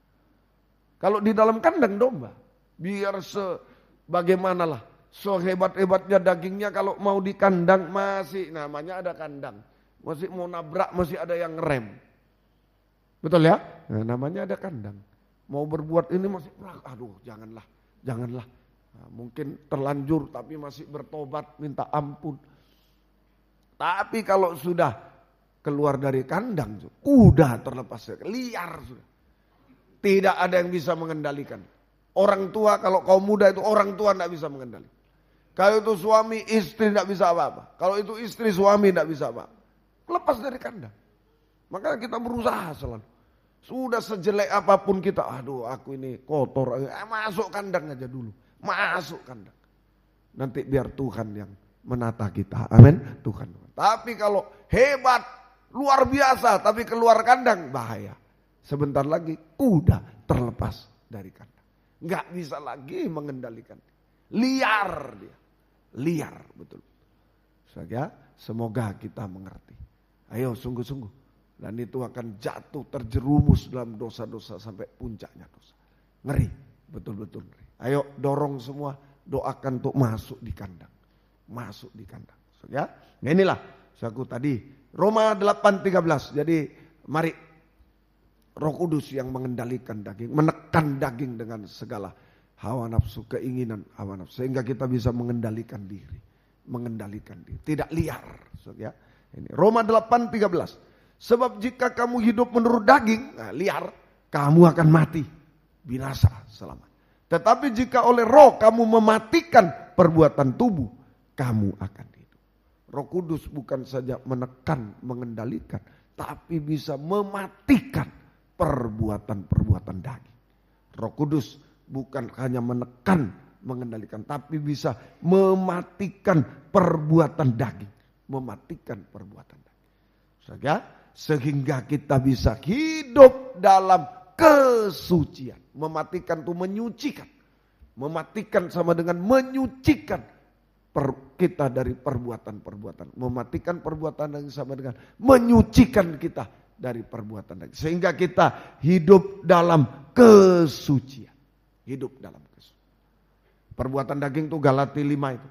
Kalau di dalam kandang domba, biar sebagaimanalah, sehebat-hebatnya dagingnya kalau mau di kandang masih namanya ada kandang. Masih mau nabrak masih ada yang ngerem. Betul ya? Nah, namanya ada kandang. Mau berbuat ini masih, aduh janganlah. Nah, mungkin terlanjur tapi masih bertobat, minta ampun. Tapi kalau sudah keluar dari kandang, kuda terlepas, liar sudah. Tidak ada yang bisa mengendalikan. Orang tua, kalau kaum muda itu orang tua tidak bisa mengendalikan. Kalau itu suami, istri tidak bisa apa-apa. Kalau itu istri, suami tidak bisa apa-apa. Lepas dari kandang. Makanya kita berusaha selalu. Sudah sejelek apapun kita, aduh aku ini kotor, masuk kandang aja dulu. Masuk kandang. Nanti biar Tuhan yang menata kita. Amin. Tuhan. Tapi kalau hebat, luar biasa, tapi keluar kandang, bahaya. Sebentar lagi kuda terlepas dari kandang. Nggak bisa lagi mengendalikan. Liar dia. Liar, betul. Semoga kita mengerti. Ayo sungguh-sungguh. Dan itu akan jatuh terjerumus dalam dosa-dosa sampai puncaknya dosa. Ngeri, betul-betul ngeri. Ayo dorong semua, doakan untuk masuk di kandang. Masuk di kandang. Ya, nah inilah saku tadi Roma 8:13. Jadi mari Roh Kudus yang mengendalikan daging, menekan daging dengan segala hawa nafsu, keinginan hawa nafsu, sehingga kita bisa mengendalikan diri, tidak liar. Ya, ini Roma 8:13. Sebab jika kamu hidup menurut daging, liar, kamu akan mati, binasa selama. Tetapi jika oleh Roh kamu mematikan perbuatan tubuh, kamu akan hidup. Roh Kudus bukan saja menekan, mengendalikan, tapi bisa mematikan perbuatan-perbuatan daging. Roh Kudus bukan hanya menekan, mengendalikan, tapi bisa mematikan perbuatan daging. Mematikan perbuatan daging. Sehingga kita bisa hidup dalam kesucian. Mematikan itu menyucikan. Mematikan sama dengan menyucikan kita dari perbuatan-perbuatan. Mematikan perbuatan yang sama dengan menyucikan kita dari perbuatan daging. Sehingga kita hidup dalam kesucian. Hidup dalam kesucian. Perbuatan daging itu Galati 5 itu.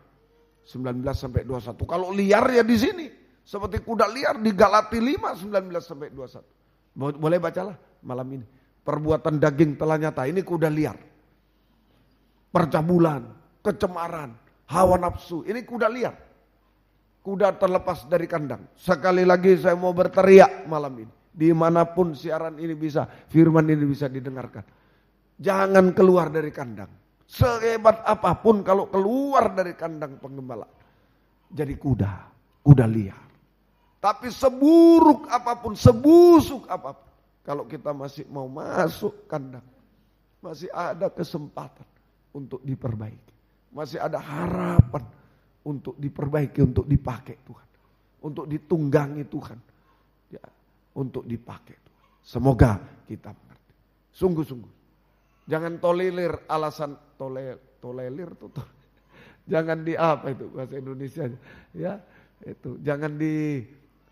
19-21. Kalau liar ya di sini. Seperti kuda liar di Galati 5, 19-21. Boleh bacalah malam ini. Perbuatan daging telah nyata. Ini kuda liar. Percabulan, kecemaran, hawa nafsu. Ini kuda liar. Kuda terlepas dari kandang. Sekali lagi saya mau berteriak malam ini. Dimanapun siaran ini bisa, firman ini bisa didengarkan. Jangan keluar dari kandang. Sehebat apapun kalau keluar dari kandang penggembala. Jadi kuda liar. Tapi seburuk apapun, sebusuk apapun. Kalau kita masih mau masuk kandang. Masih ada kesempatan untuk diperbaiki. Masih ada harapan untuk diperbaiki, untuk dipakai Tuhan. Untuk ditunggangi Tuhan. Ya, untuk dipakai Tuhan. Semoga kita mengerti. Sungguh-sungguh. Jangan tolerir alasan tolerir tuh. Jangan di apa itu bahasa Indonesia. Ya, itu jangan di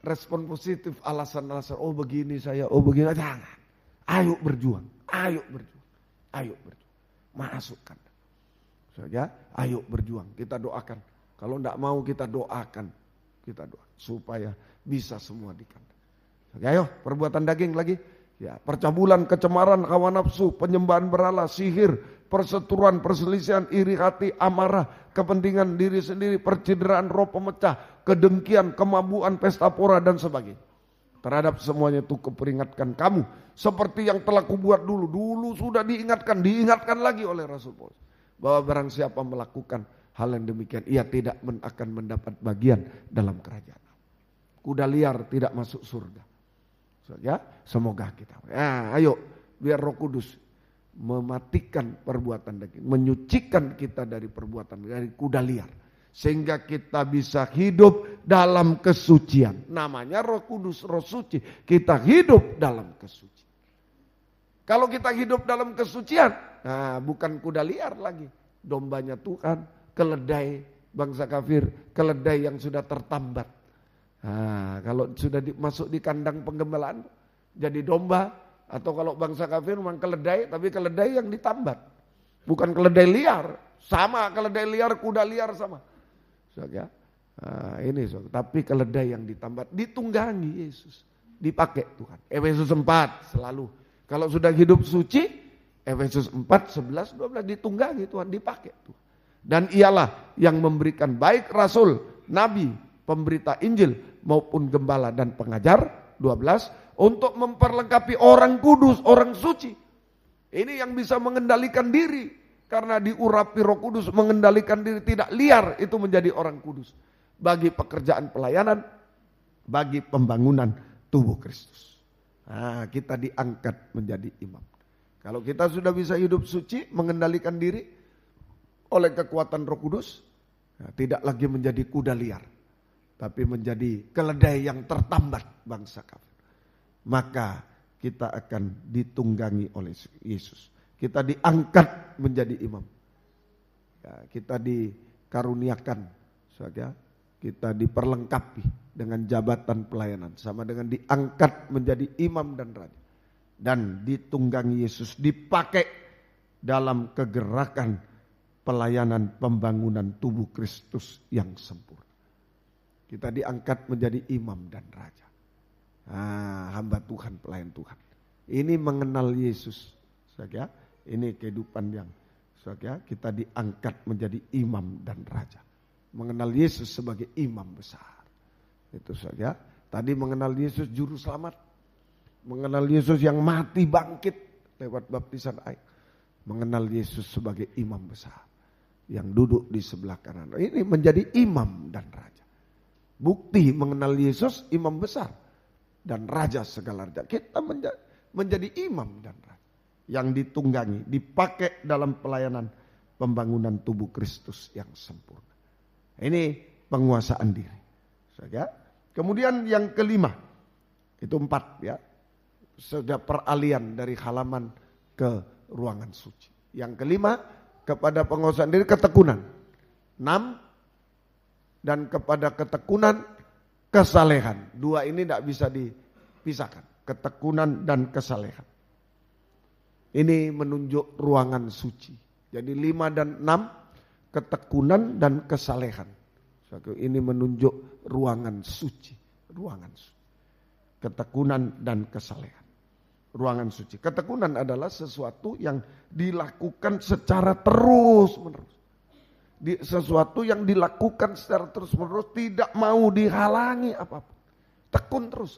respon positif alasan-alasan begini saya, begini, jangan. Ayo berjuang. Masukkan. Saja, ayo berjuang. Kita doakan. Kalau tidak mau kita doakan. Kita doa supaya bisa semua di kandang. Ayo, perbuatan daging lagi. Ya, percabulan, kecemaran, hawa nafsu, penyembahan berhala, sihir, perseteruan, perselisihan, iri hati, amarah, kepentingan diri sendiri, percideraan, roh pemecah, kedengkian, kemabuan, pesta pora dan sebagainya. Terhadap semuanya itu kuperingatkan kamu seperti yang telah kubuat dulu. Dulu sudah diingatkan lagi oleh Rasul Paulus. Bahwa barang siapa melakukan hal yang demikian, ia tidak akan mendapat bagian dalam kerajaan. Kuda liar tidak masuk surga. Ya, semoga kita. Ayo, biar Roh Kudus mematikan perbuatan daging, menyucikan kita dari perbuatan dari kuda liar, sehingga kita bisa hidup dalam kesucian. Namanya Roh Kudus, Roh Suci. Kita hidup dalam kesucian. Kalau kita hidup dalam kesucian, bukan kuda liar lagi, dombanya Tuhan, keledai bangsa kafir, keledai yang sudah tertambat. Kalau sudah masuk di kandang penggembalaan jadi domba, atau kalau bangsa kafir memang keledai, tapi keledai yang ditambat, bukan keledai liar. Sama keledai liar, kuda liar sama. Tapi keledai yang ditambat, ditunggangi Yesus, dipakai Tuhan. Efesus 4 selalu. Kalau sudah hidup suci, Efesus 4, 11, 12 ditunggangi Tuhan, dipakai Tuhan. Dan ialah yang memberikan baik rasul, nabi, pemberita Injil maupun gembala dan pengajar. 12, untuk memperlengkapi orang kudus, orang suci. Ini yang bisa mengendalikan diri, karena diurapi Roh Kudus, mengendalikan diri tidak liar, itu menjadi orang kudus. Bagi pekerjaan pelayanan, bagi pembangunan tubuh Kristus. Nah, kita diangkat menjadi imam. Kalau kita sudah bisa hidup suci, mengendalikan diri oleh kekuatan Roh Kudus, tidak lagi menjadi kuda liar, tapi menjadi keledai yang tertambat bangsa kafir. Maka kita akan ditunggangi oleh Yesus. Kita diangkat menjadi imam. Ya, kita dikaruniakan, kita diperlengkapi dengan jabatan pelayanan. Sama dengan diangkat menjadi imam dan raja. Dan ditunggangi Yesus, dipakai dalam kegerakan pelayanan pembangunan tubuh Kristus yang sempurna. Kita diangkat menjadi imam dan raja. Hamba Tuhan, pelayan Tuhan. Ini mengenal Yesus. Ini kehidupan yang kita diangkat menjadi imam dan raja. Mengenal Yesus sebagai imam besar. Itu saja. Tadi mengenal Yesus juru selamat. Mengenal Yesus yang mati bangkit lewat baptisan air. Mengenal Yesus sebagai imam besar yang duduk di sebelah kanan. Ini menjadi imam dan raja. Bukti mengenal Yesus imam besar dan raja segala raja. Kita menjadi imam dan raja yang ditunggangi, dipakai dalam pelayanan pembangunan tubuh Kristus yang sempurna. Ini penguasaan diri. Kemudian yang kelima, itu 4 ya. Sudah peralihan dari halaman ke ruangan suci. Yang kelima, kepada penguasaan diri ketekunan. 6, dan kepada ketekunan kesalehan. 2 ini tidak bisa dipisahkan. Ketekunan dan kesalehan. Ini menunjuk ruangan suci. Jadi 5 dan 6, ketekunan dan kesalehan. Ini menunjuk ruangan suci. Ruangan suci. Ketekunan dan kesalehan. Ruangan suci. Ketekunan adalah sesuatu yang dilakukan secara terus-menerus. Sesuatu yang dilakukan secara terus-menerus, tidak mau dihalangi apapun. Tekun terus.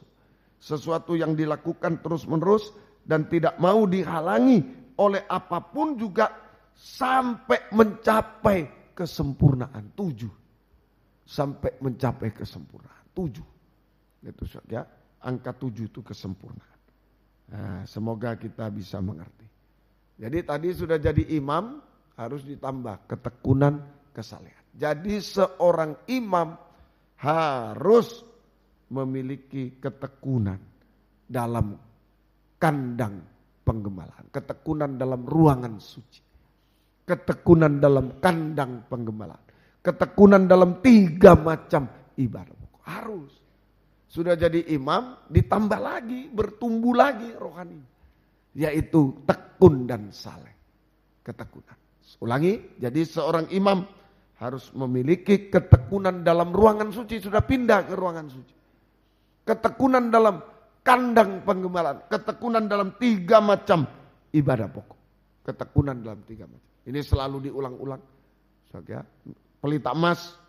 Sesuatu yang dilakukan terus-menerus dan tidak mau dihalangi oleh apapun juga sampai mencapai kesempurnaan. 7. Sampai mencapai kesempurnaan. 7. Itu saja. Angka 7 itu kesempurnaan. Nah, semoga kita bisa mengerti. Jadi tadi sudah jadi imam, harus ditambah ketekunan, kesalehan. Jadi seorang imam harus memiliki ketekunan dalam kandang penggembalaan, ketekunan dalam ruangan suci, ketekunan dalam kandang penggembalaan, ketekunan dalam 3 macam ibadah. Harus. Sudah jadi imam, ditambah lagi, bertumbuh lagi rohani, yaitu tekun dan saleh. Ketekunan. Ulangi, jadi seorang imam harus memiliki ketekunan dalam ruangan suci. Sudah pindah ke ruangan suci. Ketekunan dalam kandang penggembalaan. Ketekunan dalam 3 macam ibadah pokok. Ketekunan dalam 3 macam. Ini selalu diulang-ulang. Pelita emas,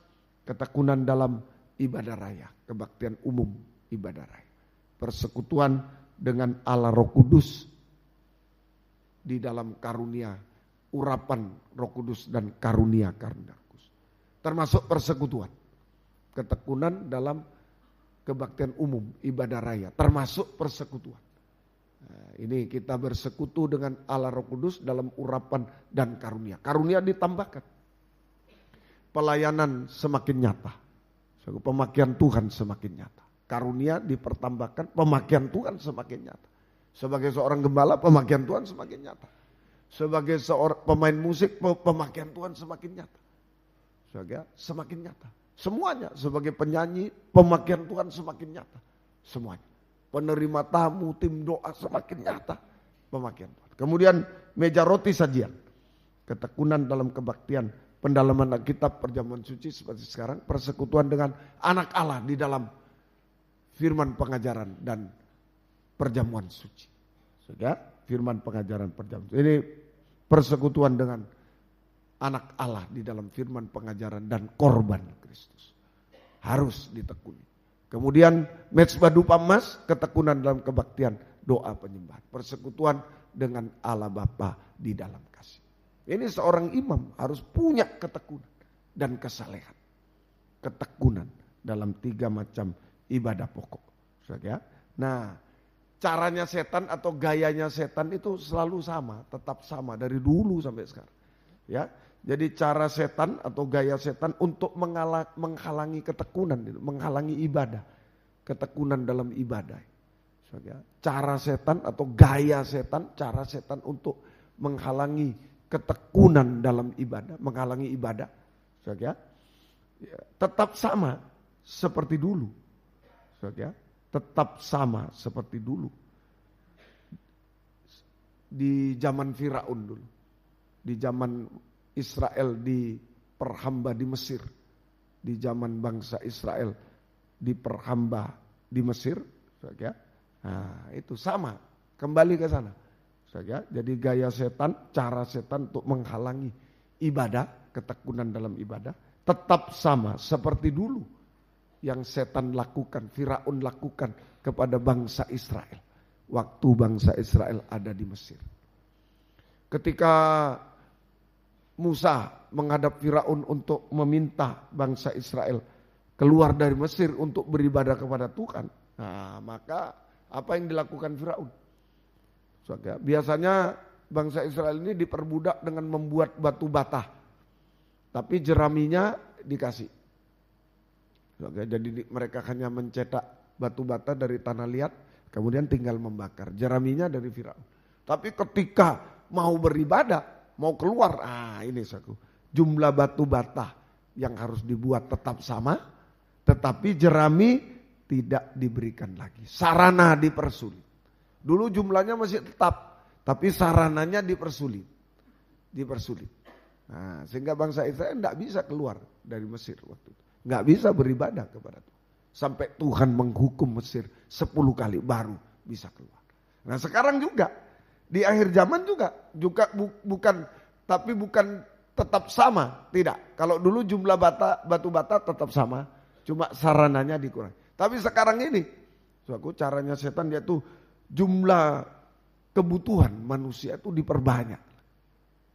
ketekunan dalam ibadah raya. Kebaktian umum ibadah raya. Persekutuan dengan Allah Roh Kudus di dalam karunia urapan Roh Kudus dan karunia Kudus. Termasuk persekutuan. Ketekunan dalam kebaktian umum, ibadah raya. Termasuk persekutuan. Nah, ini kita bersekutu dengan Allah Roh Kudus dalam urapan dan karunia. Karunia ditambahkan. Pelayanan semakin nyata. Pemakaian Tuhan semakin nyata. Karunia dipertambahkan, pemakaian Tuhan semakin nyata. Sebagai seorang gembala, pemakaian Tuhan semakin nyata. Sebagai seorang pemain musik, pemakaian Tuhan semakin nyata. Semakin nyata. Semuanya sebagai penyanyi, pemakaian Tuhan semakin nyata. Semuanya. Penerima tamu, tim doa semakin nyata. Pemakaian Tuhan. Kemudian meja roti sajian. Ketekunan dalam kebaktian, pendalaman Alkitab, perjamuan suci seperti sekarang. Persekutuan dengan anak Allah di dalam firman pengajaran dan perjamuan suci. Firman pengajaran perjamuan. Ini persekutuan dengan anak Allah di dalam firman pengajaran dan korban Kristus. harus ditekuni. Kemudian mezbah dupa emas, ketekunan dalam kebaktian, doa penyembahan, persekutuan dengan Allah Bapa di dalam kasih. Ini seorang imam harus punya ketekunan dan kesalehan. Ketekunan dalam 3 macam ibadah pokok. Nah, caranya setan atau gayanya setan itu selalu sama, tetap sama dari dulu sampai sekarang. Ya, jadi cara setan atau gaya setan untuk menghalangi ketekunan, menghalangi ibadah, ketekunan dalam ibadah. Cara setan atau gaya setan, cara setan untuk menghalangi ketekunan dalam ibadah, menghalangi ibadah, tetap sama seperti dulu, tetap sama seperti dulu. Di zaman Firaun dulu, di zaman Israel diperhamba di Mesir, di zaman bangsa Israel diperhamba di Mesir, nah itu sama, kembali ke sana. Jadi gaya setan, cara setan untuk menghalangi ibadah, ketekunan dalam ibadah, tetap sama seperti dulu yang setan lakukan, Firaun lakukan kepada bangsa Israel waktu bangsa Israel ada di Mesir. Ketika Musa menghadap Firaun untuk meminta bangsa Israel keluar dari Mesir untuk beribadah kepada Tuhan, nah maka apa yang dilakukan Firaun? Biasanya bangsa Israel ini diperbudak dengan membuat batu bata, tapi jeraminya dikasih. Jadi mereka hanya mencetak batu bata dari tanah liat, kemudian tinggal membakar. Jeraminya dari Firaun. Tapi ketika mau beribadah, mau keluar, ini jumlah batu bata yang harus dibuat tetap sama, tetapi jerami tidak diberikan lagi. Sarana dipersulit. Dulu jumlahnya masih tetap, tapi sarananya dipersulit. Nah, sehingga bangsa Israel tidak bisa keluar dari Mesir waktu itu. Nggak bisa beribadah kepada Tuhan. Sampai Tuhan menghukum Mesir 10 kali baru bisa keluar. Nah sekarang juga, di akhir zaman juga bukan tetap sama, tidak. Kalau dulu jumlah batu bata tetap sama, cuma sarananya dikurangi. Tapi sekarang ini, caranya setan dia tuh jumlah kebutuhan manusia itu diperbanyak.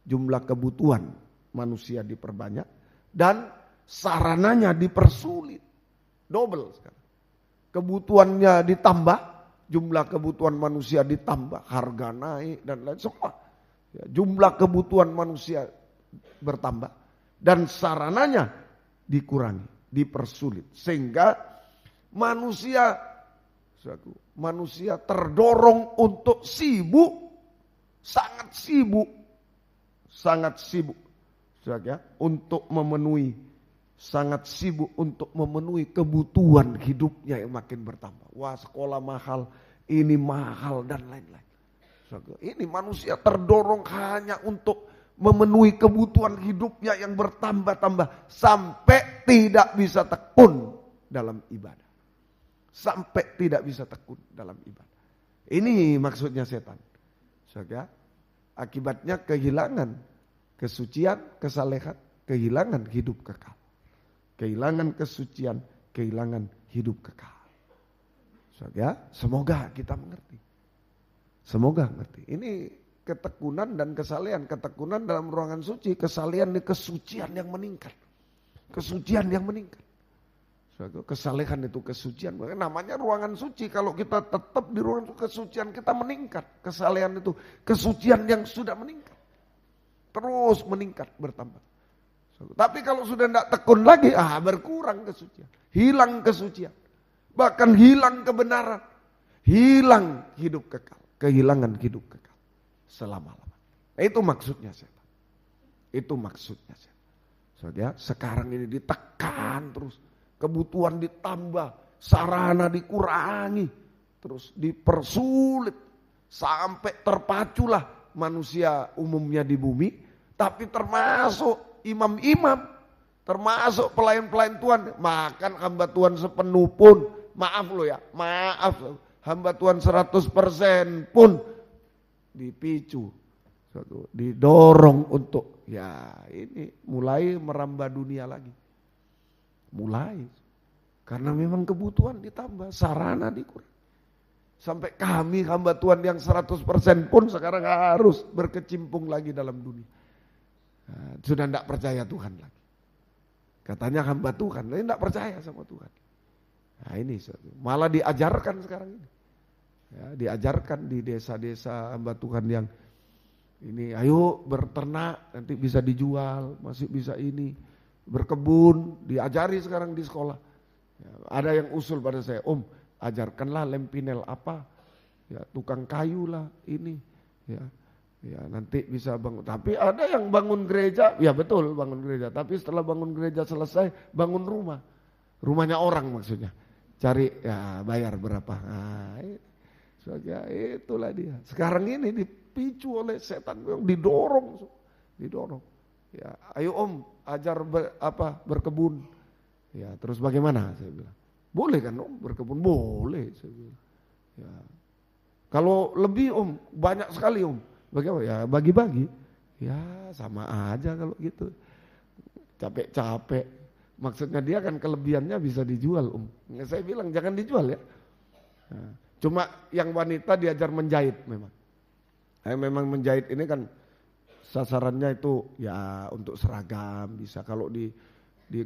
Jumlah kebutuhan manusia diperbanyak dan sarananya dipersulit. Double sekarang. Kebutuhannya ditambah, jumlah kebutuhan manusia ditambah, harga naik dan lain semua. Jumlah kebutuhan manusia bertambah dan sarananya dikurangi, dipersulit. Sehingga manusia terdorong untuk sibuk, sangat sibuk untuk memenuhi kebutuhan hidupnya yang makin bertambah. Wah, sekolah mahal, ini mahal dan lain-lain. Ini manusia terdorong hanya untuk memenuhi kebutuhan hidupnya yang bertambah-tambah sampai tidak bisa tekun dalam ibadah. Sampai tidak bisa tekun dalam ibadah. Ini maksudnya setan. Akibatnya kehilangan kesucian, kesalehan, kehilangan hidup kekal. Kehilangan kesucian, kehilangan hidup kekal. Semoga kita mengerti. Semoga mengerti. Ini ketekunan dan kesalehan. Ketekunan dalam ruangan suci, kesalehan di kesucian yang meningkat. Kesucian yang meningkat. Kesalehan itu kesucian. Namanya ruangan suci. Kalau kita tetap di ruangan kesucian kita meningkat. Kesalehan itu kesucian yang sudah meningkat. Terus meningkat, bertambah. Tapi kalau sudah tidak tekun lagi, berkurang kesucian. Hilang kesucian. Bahkan hilang kebenaran. Hilang hidup kekal. Kehilangan hidup kekal. Selama-lamanya. Itu maksudnya setan. Itu maksudnya setan. Sekarang ini ditekan terus. Kebutuhan ditambah. Sarana dikurangi. Terus dipersulit. Sampai terpaculah manusia umumnya di bumi. Tapi termasuk imam-imam, termasuk pelayan-pelayan Tuhan, makan hamba Tuhan sepenuh pun, maaf hamba Tuhan 100% pun dipicu, didorong untuk, ini mulai merambah dunia lagi, mulai Karena memang kebutuhan ditambah, sarana dikurang. Sampai kami hamba Tuhan yang 100% pun sekarang harus berkecimpung lagi dalam dunia. Nah, sudah tidak percaya Tuhan lagi. Katanya hamba Tuhan, tapi tidak percaya sama Tuhan. Nah ini malah diajarkan sekarang ini. Ya, diajarkan di desa-desa hamba Tuhan yang ini, ayo berternak nanti bisa dijual, masih bisa ini, berkebun, diajari sekarang di sekolah. Ya, ada yang usul pada saya, Om, ajarkanlah lem pinel apa, ya tukang kayu lah ini, ya nanti bisa bangun. Tapi ada yang bangun gereja, ya betul bangun gereja. Tapi setelah bangun gereja selesai, bangun rumah, rumahnya orang maksudnya, cari ya bayar berapa. Nah, itulah dia. Sekarang ini dipicu oleh setan, didorong. Ya, ayo Om, ajar berkebun. Ya, terus bagaimana? Saya bilang. Boleh kan Om berkebun? Boleh. Saya bilang. Ya. Kalau lebih Om, banyak sekali Om. Bagaimana? Ya bagi-bagi. Ya sama aja kalau gitu. Capek-capek. Maksudnya dia kan kelebihannya bisa dijual Om. Ya, saya bilang jangan dijual ya. Nah, cuma yang wanita diajar menjahit memang. Memang menjahit ini kan sasarannya itu ya untuk seragam bisa. Kalau di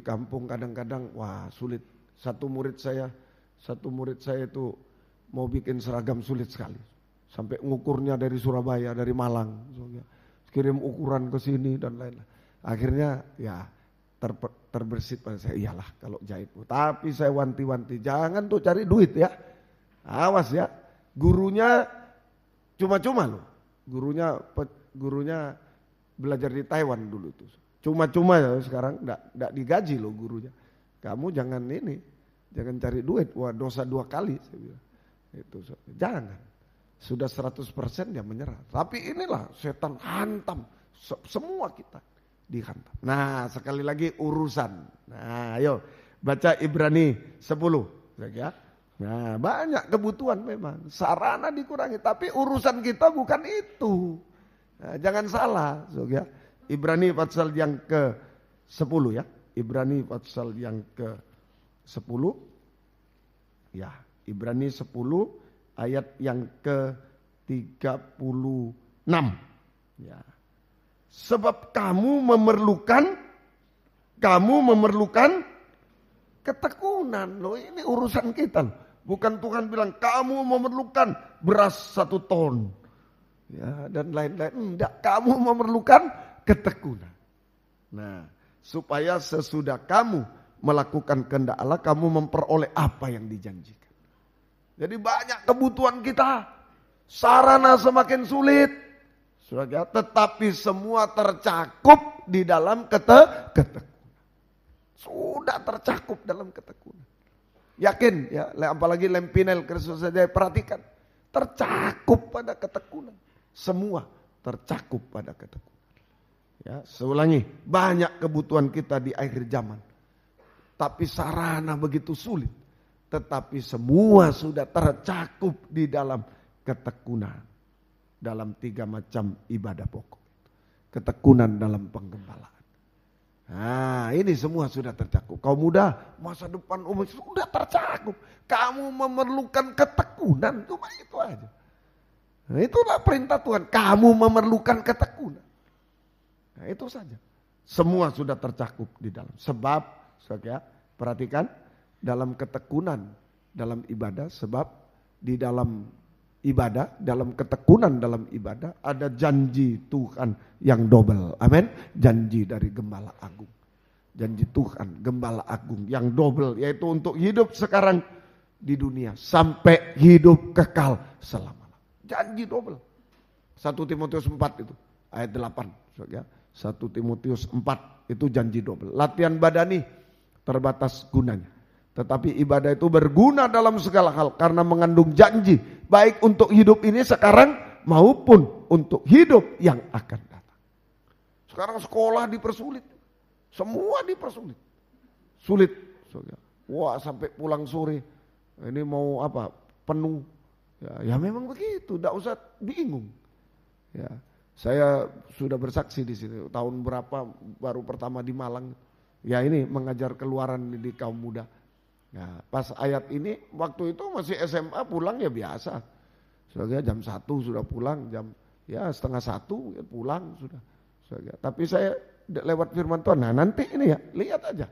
kampung kadang-kadang wah sulit. Satu murid saya itu mau bikin seragam sulit sekali. Sampai ngukurnya dari Surabaya, dari Malang. Kirim ukuran ke sini dan lain-lain. Akhirnya ya terbersit pada saya, iyalah kalau jahit. Tapi saya wanti-wanti, jangan tuh cari duit ya. Awas ya, gurunya cuma-cuma loh. Gurunya belajar di Taiwan dulu tuh. Cuma-cuma ya sekarang enggak digaji loh gurunya. Kamu jangan cari duit, wah dosa 2 kali saya bilang. Itu jangan. Sudah 100% dia menyerah. Tapi inilah setan hantam semua kita dihantam. Nah, sekali lagi urusan. Nah, ayo baca Ibrani 10 ya. Nah, banyak kebutuhan memang. Sarana dikurangi, tapi urusan kita bukan itu. Nah, jangan salah, ya. Ibrani pasal yang ke-10 ya. Ibrani pasal yang ke-10. Ya, Ibrani 10 ayat yang ke-36. Ya. Sebab kamu memerlukan ketekunan. Loh, ini urusan kita loh. Bukan Tuhan bilang kamu memerlukan beras 1 ton. Ya, dan lain-lain. Enggak, kamu memerlukan ketekunan. Nah, supaya sesudah kamu melakukan kehendak Allah, kamu memperoleh apa yang dijanjikan. Jadi banyak kebutuhan kita, sarana semakin sulit, tetapi semua tercakup di dalam ketekunan. Sudah tercakup dalam ketekunan. Yakin ya, apalagi lem pinel Kristus saja perhatikan, tercakup pada ketekunan. Semua tercakup pada ketekunan. Ya, saya ulangi, banyak kebutuhan kita di akhir zaman. Tapi sarana begitu sulit. Tetapi semua sudah tercakup di dalam ketekunan. Dalam 3 macam ibadah pokok. Ketekunan dalam penggembalaan. Nah, ini semua sudah tercakup. Kaum muda, masa depan umat sudah tercakup. Kamu memerlukan ketekunan, cuma itu aja. Nah, itulah perintah Tuhan. Kamu memerlukan ketekunan. Nah, itu saja. Semua sudah tercakup di dalam. Sebab, saudara, perhatikan, dalam ketekunan, dalam ibadah, sebab di dalam ibadah, dalam ketekunan dalam ibadah, ada janji Tuhan yang double. Amin. Janji dari Gembala Agung. Janji Tuhan, Gembala Agung yang double, yaitu untuk hidup sekarang di dunia, sampai hidup kekal selama-lamanya. Janji double. 1 Timotius 4 itu, ayat 8. 1 Timotius 4 itu janji double. Latihan badani terbatas gunanya. Tetapi ibadah itu berguna dalam segala hal karena mengandung janji. Baik untuk hidup ini sekarang maupun untuk hidup yang akan datang. Sekarang sekolah dipersulit. Semua dipersulit. Sulit. Wah, sampai pulang sore. Ini mau apa? Penuh. Ya memang begitu. Tidak usah bingung. Ya, saya sudah bersaksi di sini. Tahun berapa baru pertama di Malang. Ya ini mengajar keluaran di kaum muda. Nah, pas ayat ini waktu itu masih SMA pulang ya biasa. Soalnya jam 1 sudah pulang, jam ya 12:30 ya pulang sudah. Tapi saya lewat firman Tuhan, nah nanti ini ya lihat aja.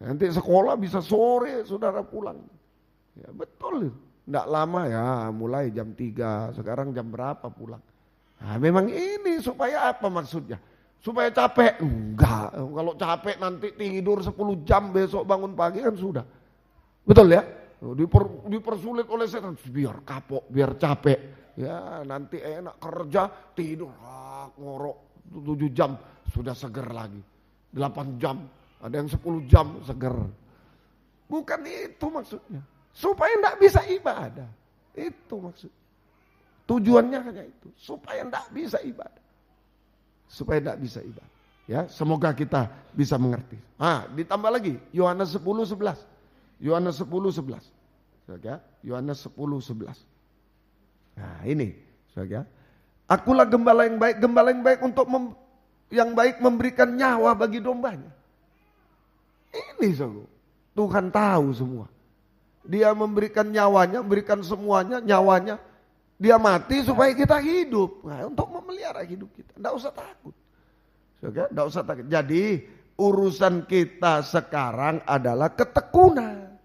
Nanti sekolah bisa sore saudara pulang. Ya betul, enggak lama ya mulai jam 3, sekarang jam berapa pulang. Nah memang ini supaya apa maksudnya? Supaya capek? Enggak, kalau capek nanti tidur 10 jam besok bangun pagi kan sudah. Betul ya? Dipersulit oleh setan, biar kapok, biar capek. Ya nanti enak kerja, tidur, ngorok 7 jam, sudah seger lagi. 8 jam, ada yang 10 jam seger. Bukan itu maksudnya. Supaya enggak bisa ibadah. Itu maksudnya. Tujuannya hanya itu. Supaya enggak bisa ibadah. Supaya enggak bisa ibadah. Ya, semoga kita bisa mengerti. Ditambah lagi Yohanes 10:11. Yohanes 10:11. Ya, Yohanes 10:11. Nah, ini, saudara. Akulah gembala yang baik untuk yang baik memberikan nyawa bagi dombanya. Ini saudara. Tuhan tahu semua. Dia memberikan nyawanya, memberikan semuanya, nyawanya. Dia mati supaya kita hidup. Nah, untuk memelihara hidup kita. Tidak usah takut. Tidak usah takut. Jadi urusan kita sekarang adalah ketekunan.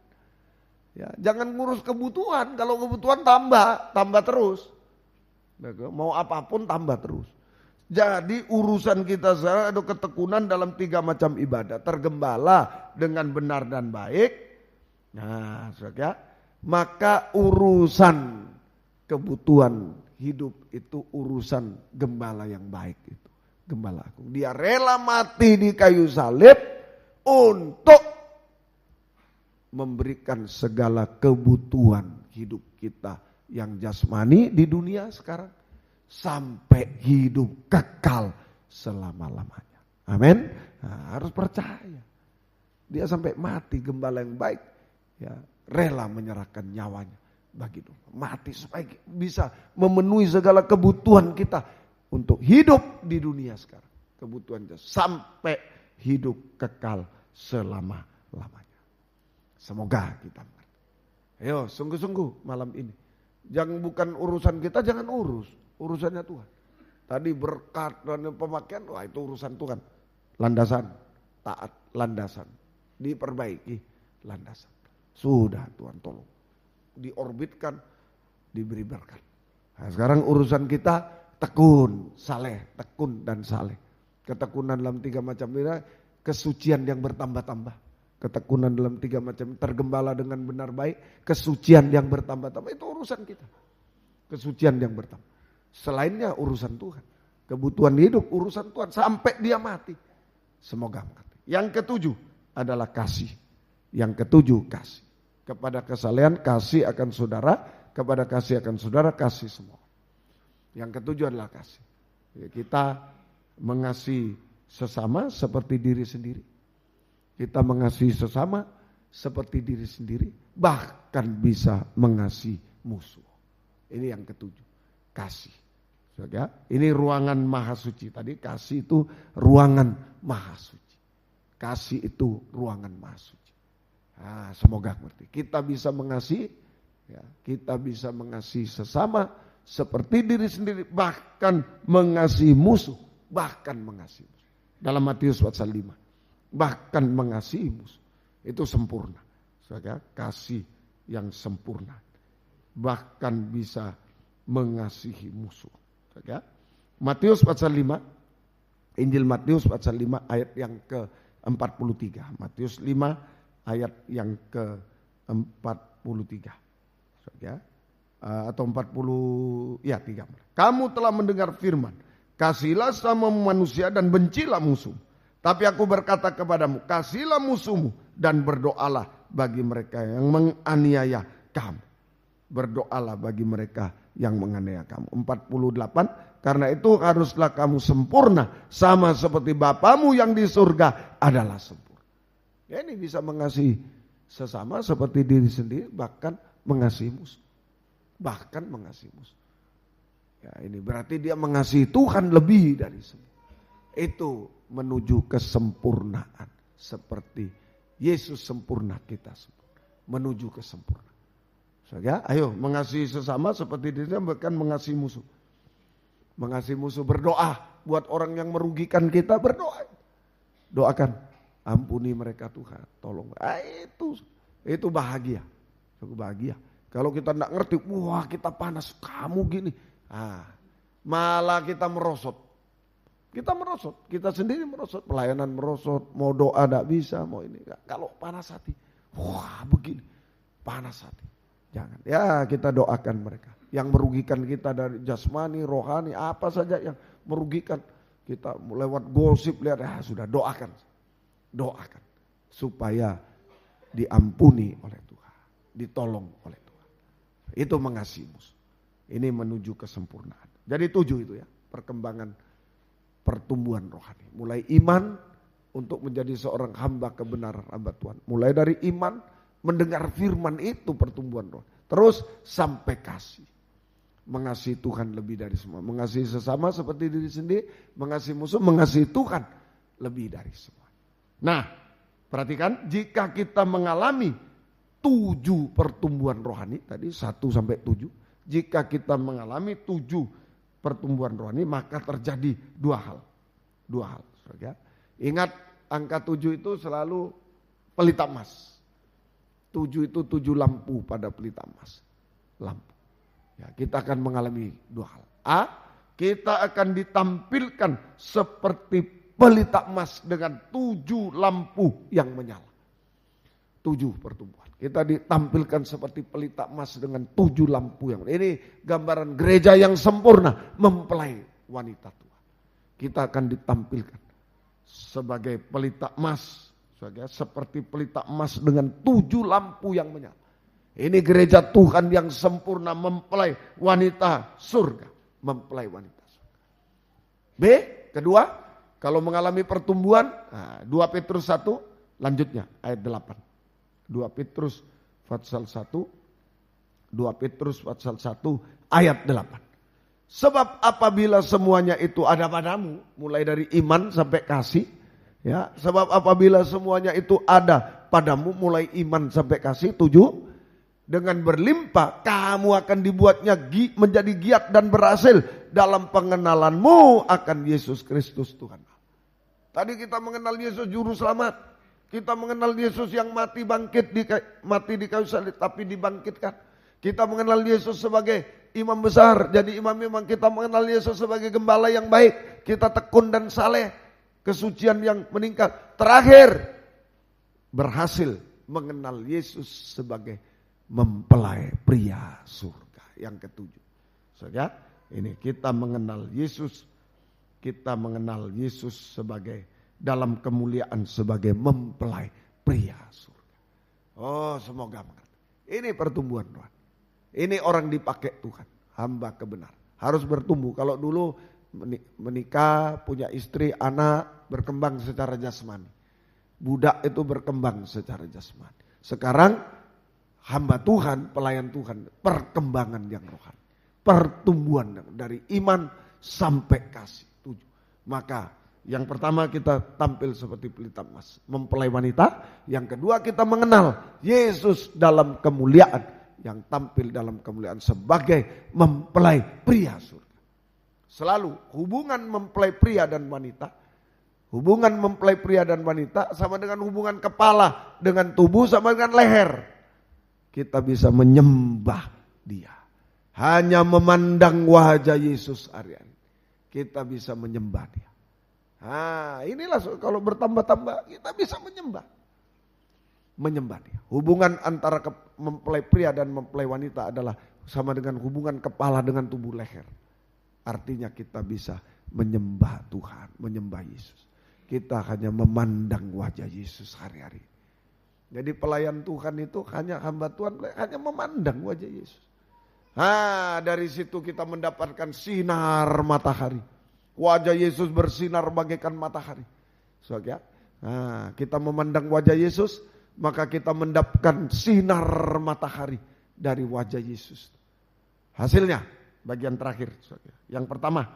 Ya, jangan ngurus kebutuhan. Kalau kebutuhan tambah terus. Mau apapun tambah terus. Jadi urusan kita sekarang ada ketekunan dalam 3 macam ibadah. Tergembala dengan benar dan baik. Nah, saudara, maka urusan kebutuhan hidup itu urusan gembala yang baik itu. Gembala agung. Dia rela mati di kayu salib untuk memberikan segala kebutuhan hidup kita yang jasmani di dunia sekarang sampai hidup kekal selama-lamanya. Amin. Nah, harus percaya. Dia sampai mati gembala yang baik. Ya, rela menyerahkan nyawanya bagi domba. Mati supaya bisa memenuhi segala kebutuhan kita untuk hidup di dunia sekarang. Kebutuhan sampai hidup kekal selama-lamanya. Semoga kita mengerti. Ayo sungguh-sungguh malam ini. Jangan bukan urusan kita, jangan urus. Urusannya Tuhan. Tadi berkat dan pemakaian, wah itu urusan Tuhan. Landasan, taat, landasan. Diperbaiki, landasan. Sudah Tuhan tolong. Diorbitkan, diberi berkat. Nah, sekarang urusan kita tekun, saleh, tekun dan saleh. Ketekunan dalam 3 macam ini, kesucian yang bertambah-tambah. Ketekunan dalam 3 macam, tergembala dengan benar baik, kesucian yang bertambah-tambah. Itu urusan kita. Kesucian yang bertambah. Selainnya urusan Tuhan. Kebutuhan hidup urusan Tuhan sampai dia mati. Semoga mengerti. Yang ke-7 adalah kasih. Yang ke-7 kasih. Kepada kesalehan kasih akan saudara, kepada kasih akan saudara kasih semua. Yang ke-7 adalah kasih. Kita mengasihi sesama seperti diri sendiri. Kita mengasihi sesama seperti diri sendiri, bahkan bisa mengasihi musuh. Ini yang ke-7, kasih. Ini ruangan maha suci. Tadi kasih itu ruangan maha suci. Kasih itu ruangan maha suci. Nah, semoga ngerti. Kita bisa mengasihi, ya, kita bisa mengasihi sesama seperti diri sendiri, bahkan mengasihi musuh, bahkan mengasihi musuh. Dalam Matius pasal 5, bahkan mengasihi musuh. Itu sempurna. Saudara, kasih yang sempurna. Bahkan bisa mengasihi musuh. Saudara, Matius pasal 5, Injil Matius pasal 5 ayat yang ke-43. Matius 5 ayat yang ke-43. Ya. Atau 3. Kamu telah mendengar firman, kasihilah sama manusia dan bencilah musuh. Tapi aku berkata kepadamu, kasihilah musuhmu dan berdoalah bagi mereka yang menganiaya kamu. Berdoalah bagi mereka yang menganiaya kamu. 48. Karena itu haruslah kamu sempurna sama seperti Bapamu yang di surga adalah sempurna. Ya, ini bisa mengasihi sesama seperti diri sendiri, bahkan mengasihi musuh. Bahkan mengasihi musuh. Ya, ini berarti dia mengasihi Tuhan lebih dari semua. Itu menuju kesempurnaan. Seperti Yesus sempurna, kita sempurna. menuju kesempurnaan. Saudara, ayo mengasihi sesama seperti dirinya, bahkan mengasihi musuh. Mengasihi musuh, berdoa buat orang yang merugikan kita, berdoa. Doakan, ampuni mereka Tuhan, tolong. Itu bahagia. Bahagia. Kalau kita tidak ngerti, wah kita panas, kamu gini. Malah kita merosot. Kita sendiri merosot, pelayanan merosot, mau doa tidak bisa, mau ini. Kalau panas hati, wah begini, panas hati. Jangan, ya kita doakan mereka. Yang merugikan kita dari jasmani, rohani, apa saja yang merugikan kita lewat gosip, lihat, sudah doakan. Supaya diampuni oleh Tuhan, ditolong oleh Tuhan. Itu mengasihi musuh. Ini menuju kesempurnaan. Jadi 7 itu ya, perkembangan pertumbuhan rohani. Mulai iman untuk menjadi seorang hamba kebenaran, hamba Tuhan. Mulai dari iman, mendengar firman itu pertumbuhan roh. Terus sampai kasih. Mengasihi Tuhan lebih dari semua. Mengasihi sesama seperti diri sendiri. Mengasihi musuh, mengasihi Tuhan lebih dari semua. Nah, perhatikan, jika kita mengalami 7 pertumbuhan rohani, tadi 1 sampai 7. Jika kita mengalami 7 pertumbuhan rohani, maka terjadi 2 hal. 2 hal. Ingat, angka 7 itu selalu pelita emas. 7 itu 7 lampu pada pelita emas. Lampu. Ya, kita akan mengalami 2 hal. A, kita akan ditampilkan seperti pelita emas dengan 7 lampu yang menyala. 7 pertumbuhan. Kita ditampilkan seperti pelita emas dengan 7 lampu yang menyala. Ini gambaran gereja yang sempurna mempelai wanita Tuhan. Kita akan ditampilkan sebagai pelita emas. Seperti pelita emas dengan 7 lampu yang menyala. Ini gereja Tuhan yang sempurna mempelai wanita surga. Mempelai wanita surga. B, kedua, kalau mengalami pertumbuhan, 2 Petrus 1, lanjutnya ayat 8. 2 Petrus pasal 1, 2 Petrus pasal 1 ayat 8. Sebab apabila semuanya itu ada padamu, mulai dari iman sampai kasih, ya, sebab apabila semuanya itu ada padamu, mulai iman sampai kasih, 7, dengan berlimpah kamu akan dibuatnya menjadi giat dan berhasil dalam pengenalanmu akan Yesus Kristus Tuhan. Tadi kita mengenal Yesus juru selamat, kita mengenal Yesus yang mati di kayu salib tapi dibangkitkan. Kita mengenal Yesus sebagai imam besar, jadi imam-imam. Kita mengenal Yesus sebagai gembala yang baik, kita tekun dan saleh, kesucian yang meningkat. Terakhir, berhasil mengenal Yesus sebagai mempelai pria surga. Yang ketujuh. Saudara, ini kita mengenal Yesus. Kita mengenal Yesus sebagai dalam kemuliaan sebagai mempelai pria surga. Oh, semoga mengerti. Ini pertumbuhan Tuhan. Ini orang dipakai Tuhan, hamba kebenaran. Harus bertumbuh. Kalau dulu menikah, punya istri, anak, berkembang secara jasmani. Budak itu berkembang secara jasmani. Sekarang hamba Tuhan, pelayan Tuhan, perkembangan yang rohani. Pertumbuhan dari iman sampai kasih. 7. Maka yang pertama kita tampil seperti pelita emas, mempelai wanita. Yang kedua kita mengenal Yesus dalam kemuliaan, yang tampil dalam kemuliaan sebagai mempelai pria surga. Selalu hubungan mempelai pria dan wanita, hubungan mempelai pria dan wanita sama dengan hubungan kepala dengan tubuh sama dengan leher. Kita bisa menyembah dia. Hanya memandang wajah Yesus hari-hari, kita bisa menyembah dia. Inilah kalau bertambah-tambah kita bisa menyembah dia. Hubungan antara mempelai pria dan mempelai wanita adalah sama dengan hubungan kepala dengan tubuh leher. Artinya kita bisa menyembah Tuhan, menyembah Yesus. Kita hanya memandang wajah Yesus hari-hari. Jadi pelayan Tuhan itu hanya hamba Tuhan, hanya memandang wajah Yesus. Dari situ kita mendapatkan sinar matahari. Wajah Yesus bersinar bagaikan matahari. Kita memandang wajah Yesus, maka kita mendapatkan sinar matahari dari wajah Yesus. Hasilnya, bagian terakhir. Yang pertama,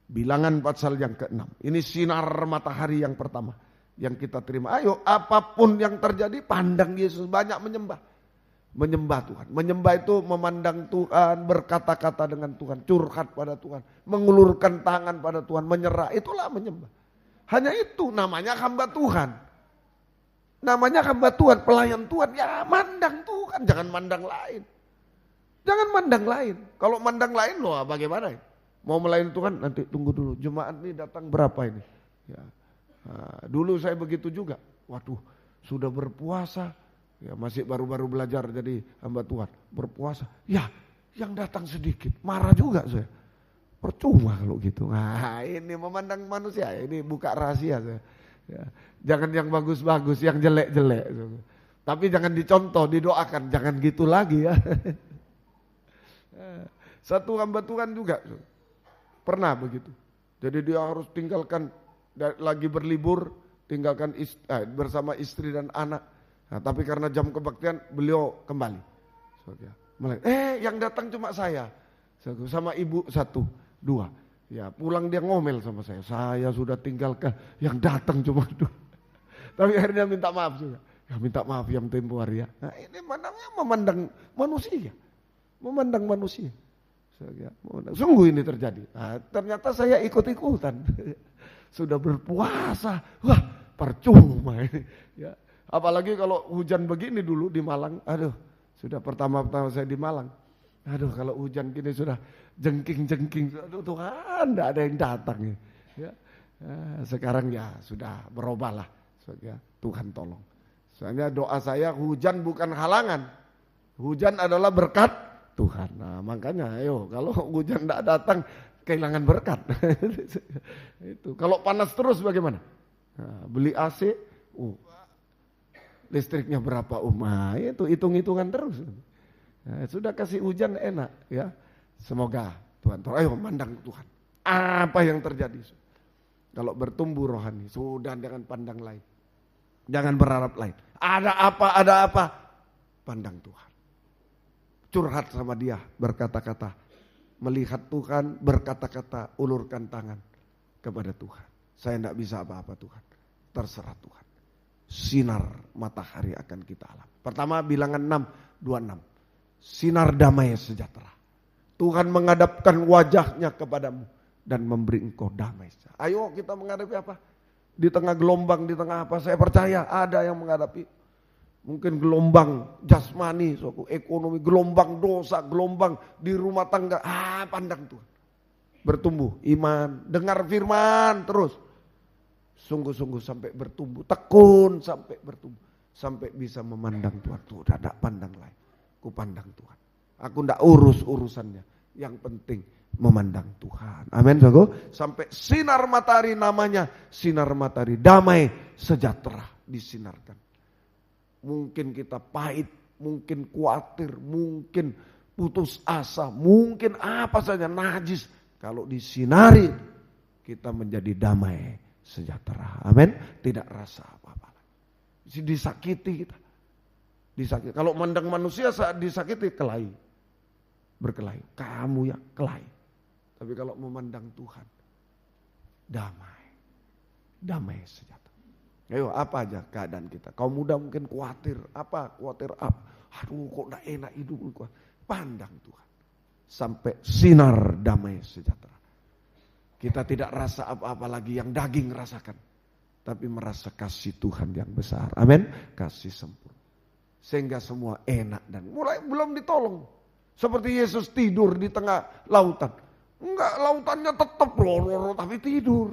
Bilangan pasal yang ke-6. Ini sinar matahari yang pertama yang kita terima. Ayo, apapun yang terjadi, pandang Yesus, banyak menyembah. Menyembah Tuhan. Menyembah itu memandang Tuhan, berkata-kata dengan Tuhan, curhat pada Tuhan, mengulurkan tangan pada Tuhan, menyerah. Itulah menyembah. Hanya itu namanya hamba Tuhan. Namanya hamba Tuhan, pelayan Tuhan. Ya mandang Tuhan, jangan mandang lain. Jangan mandang lain. Kalau mandang lain loh bagaimana? Mau melayani Tuhan nanti tunggu dulu. Jemaat ini datang berapa ini? Ya. Nah, dulu saya begitu juga. Waduh, sudah berpuasa. Ya masih baru-baru belajar jadi hamba Tuhan. Berpuasa. Ya, yang datang sedikit. Marah juga saya. Percuma kalau gitu. Nah, ini memandang manusia. Ini buka rahasia saya. Ya. Jangan yang bagus-bagus, yang jelek-jelek. Tapi jangan dicontoh, didoakan. Jangan gitu lagi ya. Satu hamba Tuhan juga pernah begitu. Jadi dia harus tinggalkan, lagi berlibur, tinggalkan bersama istri dan anak. Nah, tapi karena jam kebaktian beliau kembali. Yang datang cuma saya. Sama ibu 1, 2. Ya pulang dia ngomel sama saya. Saya sudah tinggalkan, yang datang cuma 2. Tapi akhirnya minta maaf juga. Ya minta maaf yang tempo hari ya. Nah, ini memandang manusia. Memandang manusia. Sungguh ini terjadi. Nah, ternyata saya ikut-ikutan. Sudah berpuasa. Wah percuma ini. Ya. Apalagi kalau hujan begini dulu di Malang. Aduh sudah pertama-tama saya di Malang. Aduh kalau hujan gini sudah jengking-jengking. Aduh Tuhan tidak ada yang datang. Ya. Sekarang ya sudah berubah lah. Ya, Tuhan tolong. Soalnya doa saya hujan bukan halangan. Hujan adalah berkat Tuhan. Nah makanya ayo kalau hujan tidak datang kehilangan berkat. Itu. Kalau panas terus bagaimana? Nah, beli AC, listriknya berapa itu hitung-hitungan terus. Nah, sudah kasih hujan enak ya. Semoga Tuhan tolong. Ayo mandang Tuhan. Apa yang terjadi? Kalau bertumbuh rohani sudah jangan pandang lain. Jangan berharap lain. Ada apa? Pandang Tuhan. Curhat sama dia, berkata-kata. Melihat Tuhan, berkata-kata, ulurkan tangan kepada Tuhan. Saya tidak bisa apa-apa Tuhan. Terserah Tuhan. Sinar matahari akan kita alami. Pertama bilangan 6:26. Sinar damai sejahtera. Tuhan menghadapkan wajahnya kepadamu dan memberi engkau damai. Ayo kita menghadapi apa? Di tengah gelombang, di tengah apa? Saya percaya ada yang menghadapi. Mungkin gelombang jasmani, ekonomi, gelombang dosa, gelombang di rumah tangga. Pandang Tuhan. Bertumbuh iman, dengar firman terus. Sungguh-sungguh sampai bertumbuh, tekun sampai bertumbuh. Sampai bisa memandang Tuhan. Tuh udah ada pandang lain. Ku pandang Tuhan. Aku tidak urus urusannya. Yang penting memandang Tuhan. Amin. Sampai sinar matahari namanya. Sinar matahari damai sejahtera disinarkan. Mungkin kita pahit, mungkin khawatir, mungkin putus asa, mungkin apa saja najis. Kalau disinari kita menjadi damai sejahtera. Amin. Tidak rasa apa-apa. Disakiti kita. Disakiti. Kalau mandang manusia saat disakiti kelahi. Berkelahi. Kamu ya kelahi. Tapi kalau memandang Tuhan damai. Damai sejahtera. Ayo apa aja keadaan kita. Kaum muda mungkin khawatir. Apa? Khawatir apa? Aduh kok gak enak hidup. Pandang Tuhan. Sampai sinar damai sejahtera. Kita tidak rasa apa-apa lagi yang daging rasakan. Tapi merasa kasih Tuhan yang besar. Amin. Kasih sempurna. Sehingga semua enak dan mulai belum ditolong. Seperti Yesus tidur di tengah lautan. Enggak, lautannya tetap loro tapi tidur.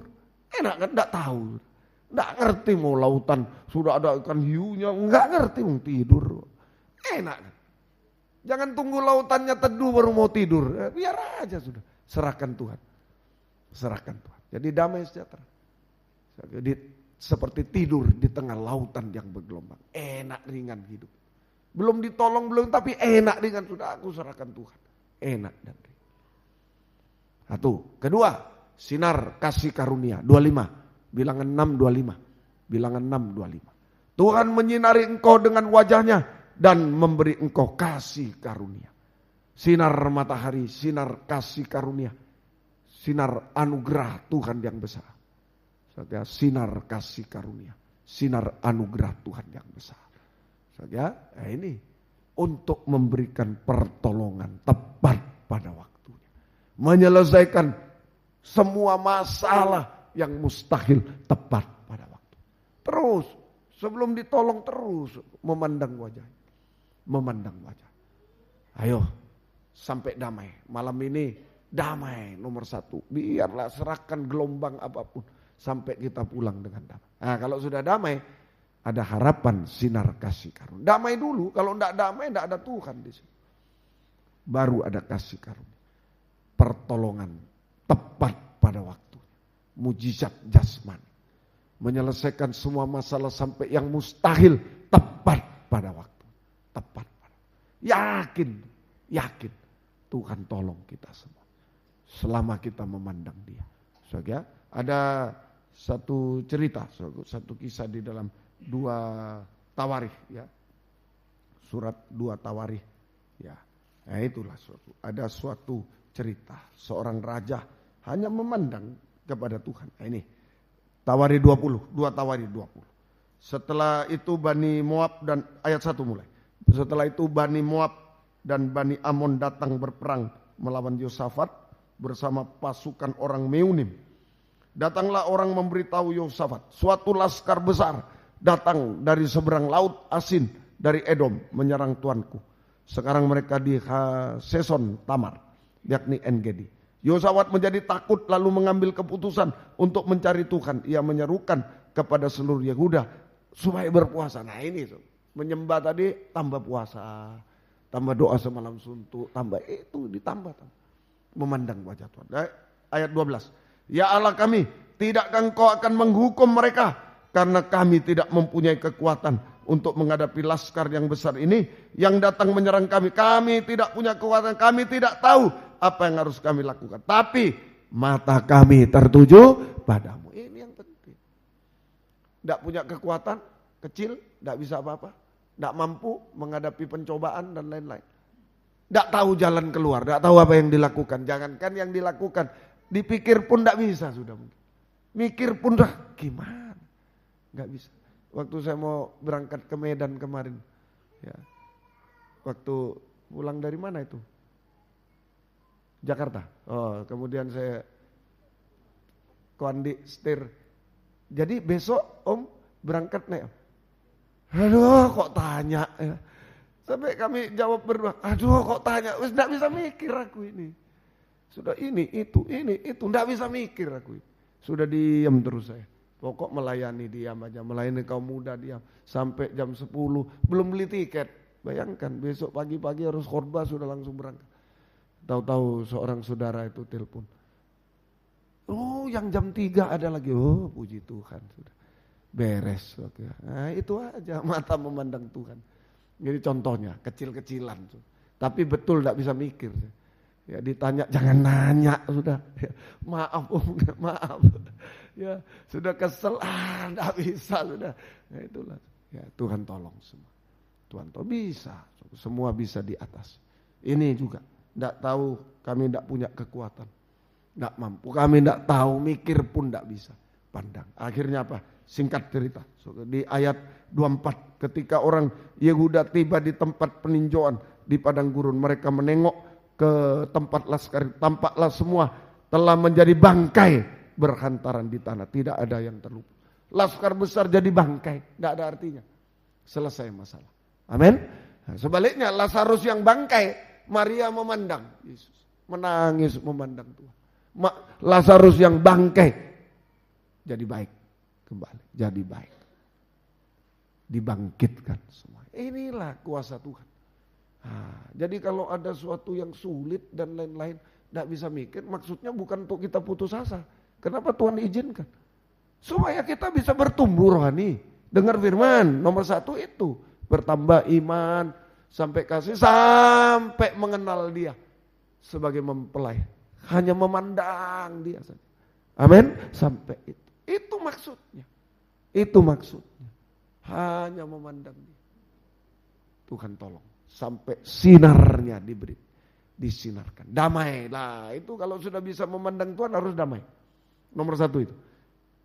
Enak kan? Enggak tahu. Enggak ngerti mau lautan sudah ada ikan hiunya. Enggak ngerti mau tidur. Enak kan? Jangan tunggu lautannya teduh baru mau tidur. Biar aja sudah. Serahkan Tuhan. Serahkan Tuhan. Jadi damai sejahtera. Jadi seperti tidur di tengah lautan yang bergelombang. Enak ringan hidup. Belum ditolong belum tapi enak ringan sudah aku serahkan Tuhan. Enak dan ringan. Satu. Kedua, sinar kasih karunia 25. Bilangan 6:25. Bilangan 6:25. Tuhan menyinari engkau dengan wajahnya dan memberi engkau kasih karunia. Sinar matahari, sinar kasih karunia. Sinar anugerah Tuhan yang besar. Sinar kasih karunia. Sinar anugerah Tuhan yang besar. Ini untuk memberikan pertolongan tepat pada waktunya. Menyelesaikan semua masalah yang mustahil tepat pada waktu. Terus sebelum ditolong terus memandang wajah. Memandang wajah. Ayo sampai damai. Malam ini damai nomor 1. Biarlah serahkan gelombang apapun sampai kita pulang dengan damai. Nah, kalau sudah damai ada harapan sinar kasih karunia. Damai dulu, kalau tidak damai tidak ada Tuhan di sini. Baru ada kasih karunia. Pertolongan tepat pada waktu. Mujizat jasmani. Menyelesaikan semua masalah sampai yang mustahil tepat pada waktu. Tepat pada. Yakin Tuhan tolong kita semua. Selama kita memandang Dia. Saudara, ada satu cerita, satu kisah di dalam 2 Tawarikh ya. Surat 2 Tawarikh ya. Nah, itulah ada suatu cerita seorang raja hanya memandang kepada Tuhan. Nah, ini Tawarikh 20, 2 Tawarikh 20. Setelah itu Bani Moab dan ayat 1 mulai. Setelah itu Bani Moab dan Bani Amon datang berperang melawan Yosafat bersama pasukan orang Meunim. Datanglah orang memberitahu Yosafat, suatu laskar besar datang dari seberang laut Asin dari Edom menyerang tuanku. Sekarang mereka di Haseson Tamar, yakni En-Gedi. Yosafat menjadi takut lalu mengambil keputusan untuk mencari Tuhan. Ia menyerukan kepada seluruh Yehuda supaya berpuasa. Nah ini menyembah tadi tambah puasa, tambah doa semalam suntuk, tambah itu ditambah. Memandang wajah Tuhan. Ayat 12. Ya Allah kami, tidakkah Engkau akan menghukum mereka? Karena kami tidak mempunyai kekuatan untuk menghadapi laskar yang besar ini yang datang menyerang kami. Kami tidak punya kekuatan, kami tidak tahu apa yang harus kami lakukan. Tapi mata kami tertuju padamu. Ini yang penting. Tidak punya kekuatan, kecil, tidak bisa apa-apa. Tidak mampu menghadapi pencobaan dan lain-lain. Tidak tahu jalan keluar, tidak tahu apa yang dilakukan. Jangankan yang dilakukan, dipikir pun tidak bisa sudah mungkin. Mikir pun dah gimana, nggak bisa. Waktu saya mau berangkat ke Medan kemarin, ya, waktu pulang dari mana itu? Jakarta. Oh, kemudian saya Koandi setir. Jadi besok Om berangkat naik. Aduh, kok tanya ya. Sampai kami jawab berdua, aduh kok tanya, tidak bisa mikir aku ini. Sudah ini, itu, tidak bisa mikir aku ini. Sudah diam terus saya. Pokok melayani diam aja, melayani kaum muda diam. Sampai jam 10, belum beli tiket. Bayangkan besok pagi-pagi harus khotbah sudah langsung berangkat. Tahu-tahu seorang saudara itu telepon. Oh yang jam 3 ada lagi, oh puji Tuhan sudah. Beres. Oke. Nah itu aja mata memandang Tuhan. Jadi contohnya kecil-kecilan, tapi betul tidak bisa mikir. Ya ditanya jangan nanya sudah. Ya, maaf Om, maaf. Ya sudah kesel, tidak bisa sudah. Ya itulah. Ya Tuhan tolong semua. Tuhan tolong bisa, semua bisa di atas. Ini juga tidak tahu kami tidak punya kekuatan, tidak mampu, kami tidak tahu mikir pun tidak bisa. Pandang. Akhirnya apa? Singkat cerita. Di ayat 24 ketika orang Yehuda tiba di tempat peninjauan di padang gurun, mereka menengok ke tempat laskar, tampaklah semua telah menjadi bangkai berhantaran di tanah, tidak ada yang terluka. Laskar besar jadi bangkai, tidak ada artinya. Selesai masalah. Amin. Nah, sebaliknya Lazarus yang bangkai, Maria memandang Yesus, menangis memandang Tuhan. Lazarus yang bangkai jadi baik kembali, jadi baik. Dibangkitkan semua. Inilah kuasa Tuhan. Nah, jadi kalau ada sesuatu yang sulit dan lain-lain, tidak bisa mikir, maksudnya bukan untuk kita putus asa. Kenapa Tuhan izinkan? Supaya kita bisa bertumbuh rohani. Dengar firman, nomor 1 itu. Bertambah iman, sampai kasih, sampai mengenal Dia. Sebagai mempelai. Hanya memandang Dia saja. Amin. Sampai itu. Itu maksudnya. Itu maksudnya. Hanya memandang Dia. Tuhan tolong. Sampai sinarnya diberi. Disinarkan. Damai. Nah itu kalau sudah bisa memandang Tuhan harus damai. Nomor 1 itu.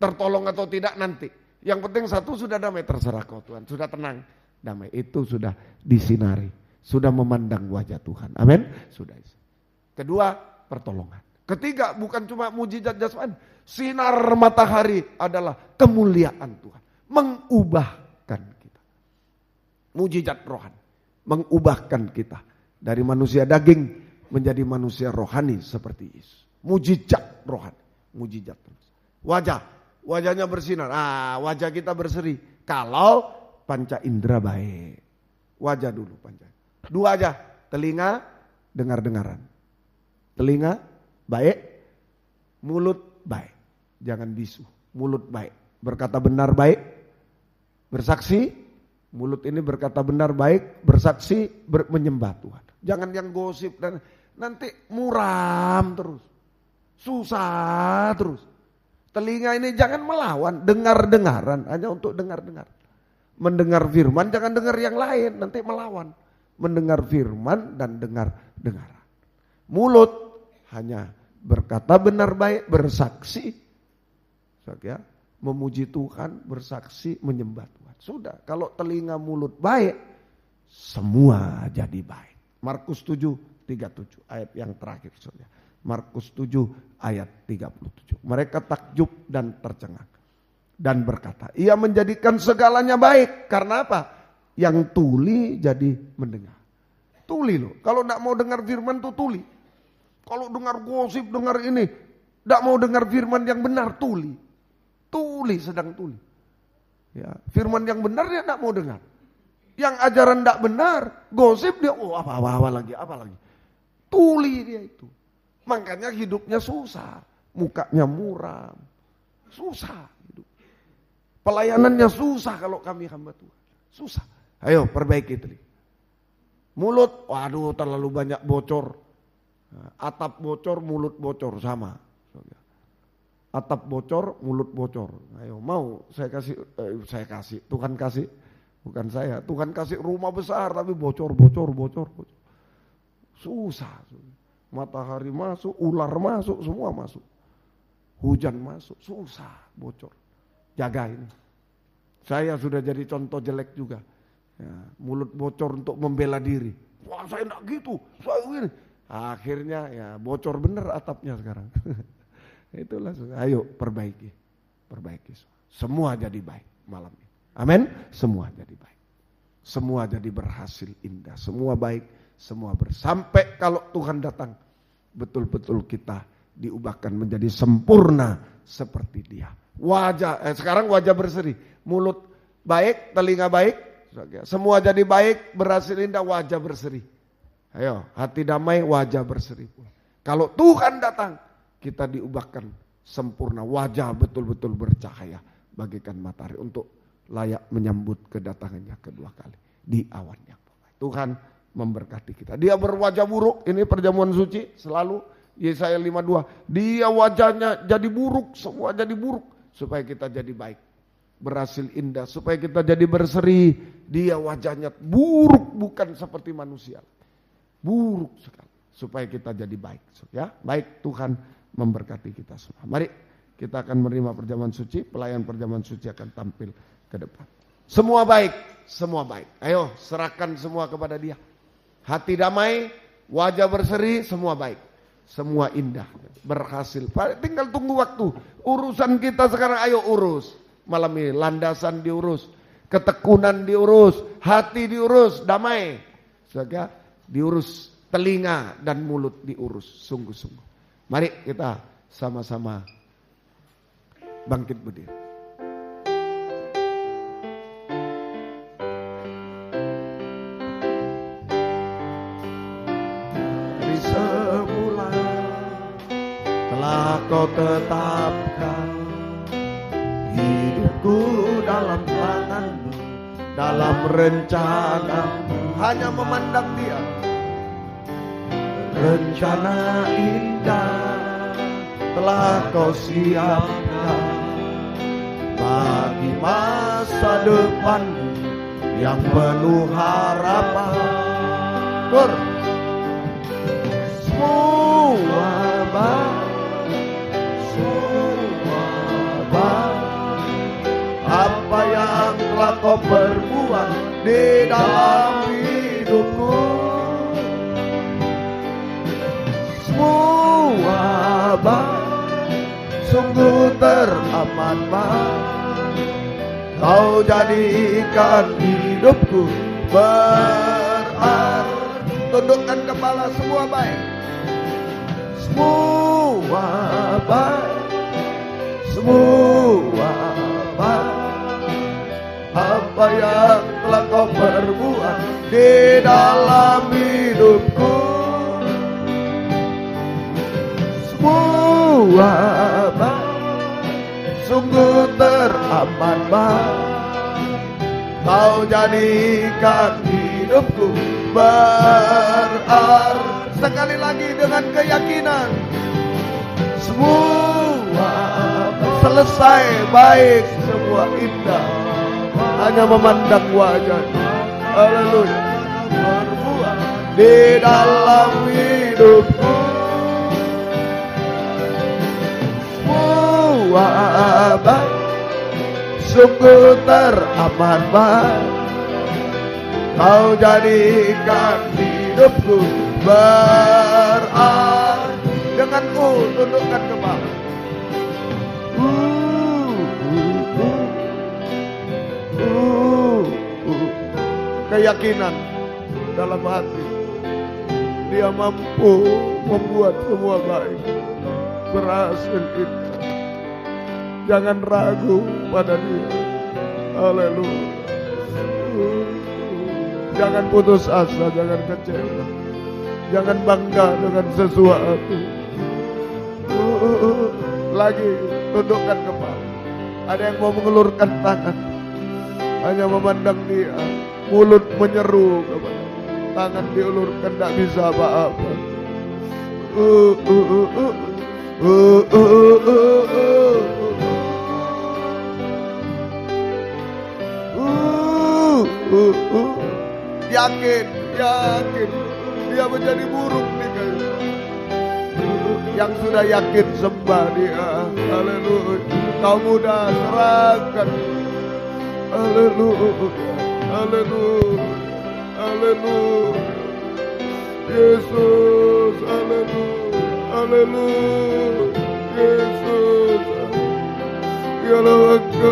Tertolong atau tidak nanti. Yang penting 1 sudah damai. Terserah kau Tuhan. Sudah tenang. Damai. Itu sudah disinari. Sudah memandang wajah Tuhan. Amin. Sudah. Kedua, pertolongan. Ketiga, bukan cuma mujizat jasmani. Sinar matahari adalah kemuliaan Tuhan. Mengubahkan kita. Mujizat rohani. Mengubahkan kita. Dari manusia daging menjadi manusia rohani seperti Yesus. Mujizat rohani. Mujizat terus. Wajahnya bersinar. Wajah kita berseri. Kalau panca indera baik. Wajah dulu panca. Dua aja. Telinga, dengar-dengaran. Telinga, baik. Mulut, baik. Jangan bisu. Mulut baik. Berkata benar baik. Bersaksi. Mulut ini berkata benar baik. Bersaksi, menyembah Tuhan. Jangan yang gosip dan nanti muram terus. Susah terus. Telinga ini jangan melawan. Dengar-dengaran. Hanya untuk dengar-dengar. Mendengar firman, jangan dengar yang lain. Nanti melawan. Mendengar firman dan dengar-dengaran. Mulut hanya berkata benar baik, bersaksi, ya, memuji Tuhan, bersaksi, menyembah Tuhan. Sudah, kalau telinga mulut baik, semua jadi baik. Markus 7:37 ayat yang terakhir, saudara. Markus 7 ayat 37. Mereka takjub dan tercengang dan berkata, ia menjadikan segalanya baik. Karena apa? Yang tuli jadi mendengar. Tuli loh. Kalau tidak mau dengar firman tuh tuli. Kalau dengar gosip, dengar ini, tidak mau dengar firman yang benar, tuli. Tuli, sedang tuli. Ya, firman yang benar dia tidak mau dengar. Yang ajaran tidak benar, gosip dia, apa lagi. Tuli dia itu. Makanya hidupnya susah. Mukanya muram. Susah hidup. Pelayanannya susah kalau kami hamba Tuhan. Susah. Ayo perbaiki itu. Mulut, waduh terlalu banyak bocor. Atap bocor, mulut bocor, sama. Atap bocor, mulut bocor. Ayo mau saya kasih, Tuhan kasih, bukan saya. Tuhan kasih rumah besar tapi bocor. Susah. Matahari masuk, ular masuk, semua masuk. Hujan masuk, susah, bocor. Jaga ini. Saya sudah jadi contoh jelek juga. Ya, mulut bocor untuk membela diri. Wah saya enggak gitu, saya ini. Akhirnya ya bocor bener atapnya sekarang. Itulah, ayo perbaiki. Semua jadi baik malam ini. Amin. Semua jadi baik. Semua jadi berhasil indah. Semua baik. Semua sampai kalau Tuhan datang, betul-betul kita diubahkan menjadi sempurna seperti Dia. Sekarang wajah berseri, mulut baik, telinga baik, semua jadi baik, berhasil indah, wajah berseri. Ayo, hati damai, wajah berseri. Kalau Tuhan datang, kita diubahkan sempurna, wajah betul-betul bercahaya, bagaikan matahari untuk layak menyambut kedatangannya kedua kali di awan yang baik. Tuhan memberkati kita. Dia berwajah buruk, ini perjamuan suci selalu Yesaya 52. Dia wajahnya jadi buruk, semua jadi buruk supaya kita jadi baik. Berhasil indah supaya kita jadi berseri. Dia wajahnya buruk bukan seperti manusia. Buruk sekali supaya kita jadi baik. Ya, baik, Tuhan memberkati kita semua. Mari kita akan menerima perjamuan suci, pelayan perjamuan suci akan tampil ke depan. Semua baik, semua baik. Ayo serahkan semua kepada Dia. Hati damai, wajah berseri, semua baik. Semua indah, berhasil. Tinggal tunggu waktu. Urusan kita sekarang ayo urus. Malam ini landasan diurus, ketekunan diurus, hati diurus, damai. Saudara, diurus telinga dan mulut diurus sungguh-sungguh. Mari kita sama-sama bangkit berdiri. Kau tetapkan hidupku dalam tangan-Mu, dalam rencana-Mu, hanya memandang Dia. Rencana indah telah Kau siapkan bagi masa depan yang penuh harapan. Semua baik. Apa yang telah Kau perbuat di dalam hidup hidupku. Semua baik, sungguh teramat baik. Kau jadikan hidupku berarti. Tundukkan kepala, semua baik. Semua baik, semua baik. Apa yang telah kau perbuat di dalam hidupku. Semua baik, sungguh teramat baik. Kau jadikan hidupku berarti. Sekali lagi dengan keyakinan. Semua selesai baik, semua indah. Hanya memandang wajahnya. Haleluya. Berbuat di dalam hidupku. Semua baik, sungguh teramat baik. Kau jadikan hidupku berarti. Dengan tundukkan kepala. Keyakinan dalam hati. Dia mampu membuat semua baik. Berhasil kita. Jangan ragu pada dia. Haleluya. Jangan putus asa, jangan kecewa. Jangan bangga dengan sesuatu. Lagi tundukkan kepala. Ada yang mau mengelurkan tangan. Hanya memandang dia. Mulut menyeru kepada. Tangan diulurkan, tidak bisa apa-apa. Yakin dia menjadi burung di kayu. Yang sudah yakin sembah dia. Haleluya. Kau muda serahkan. Haleluya. Haleluya. Haleluya. Yesus. Haleluya. Haleluya. Yesus. Ya Allah, ya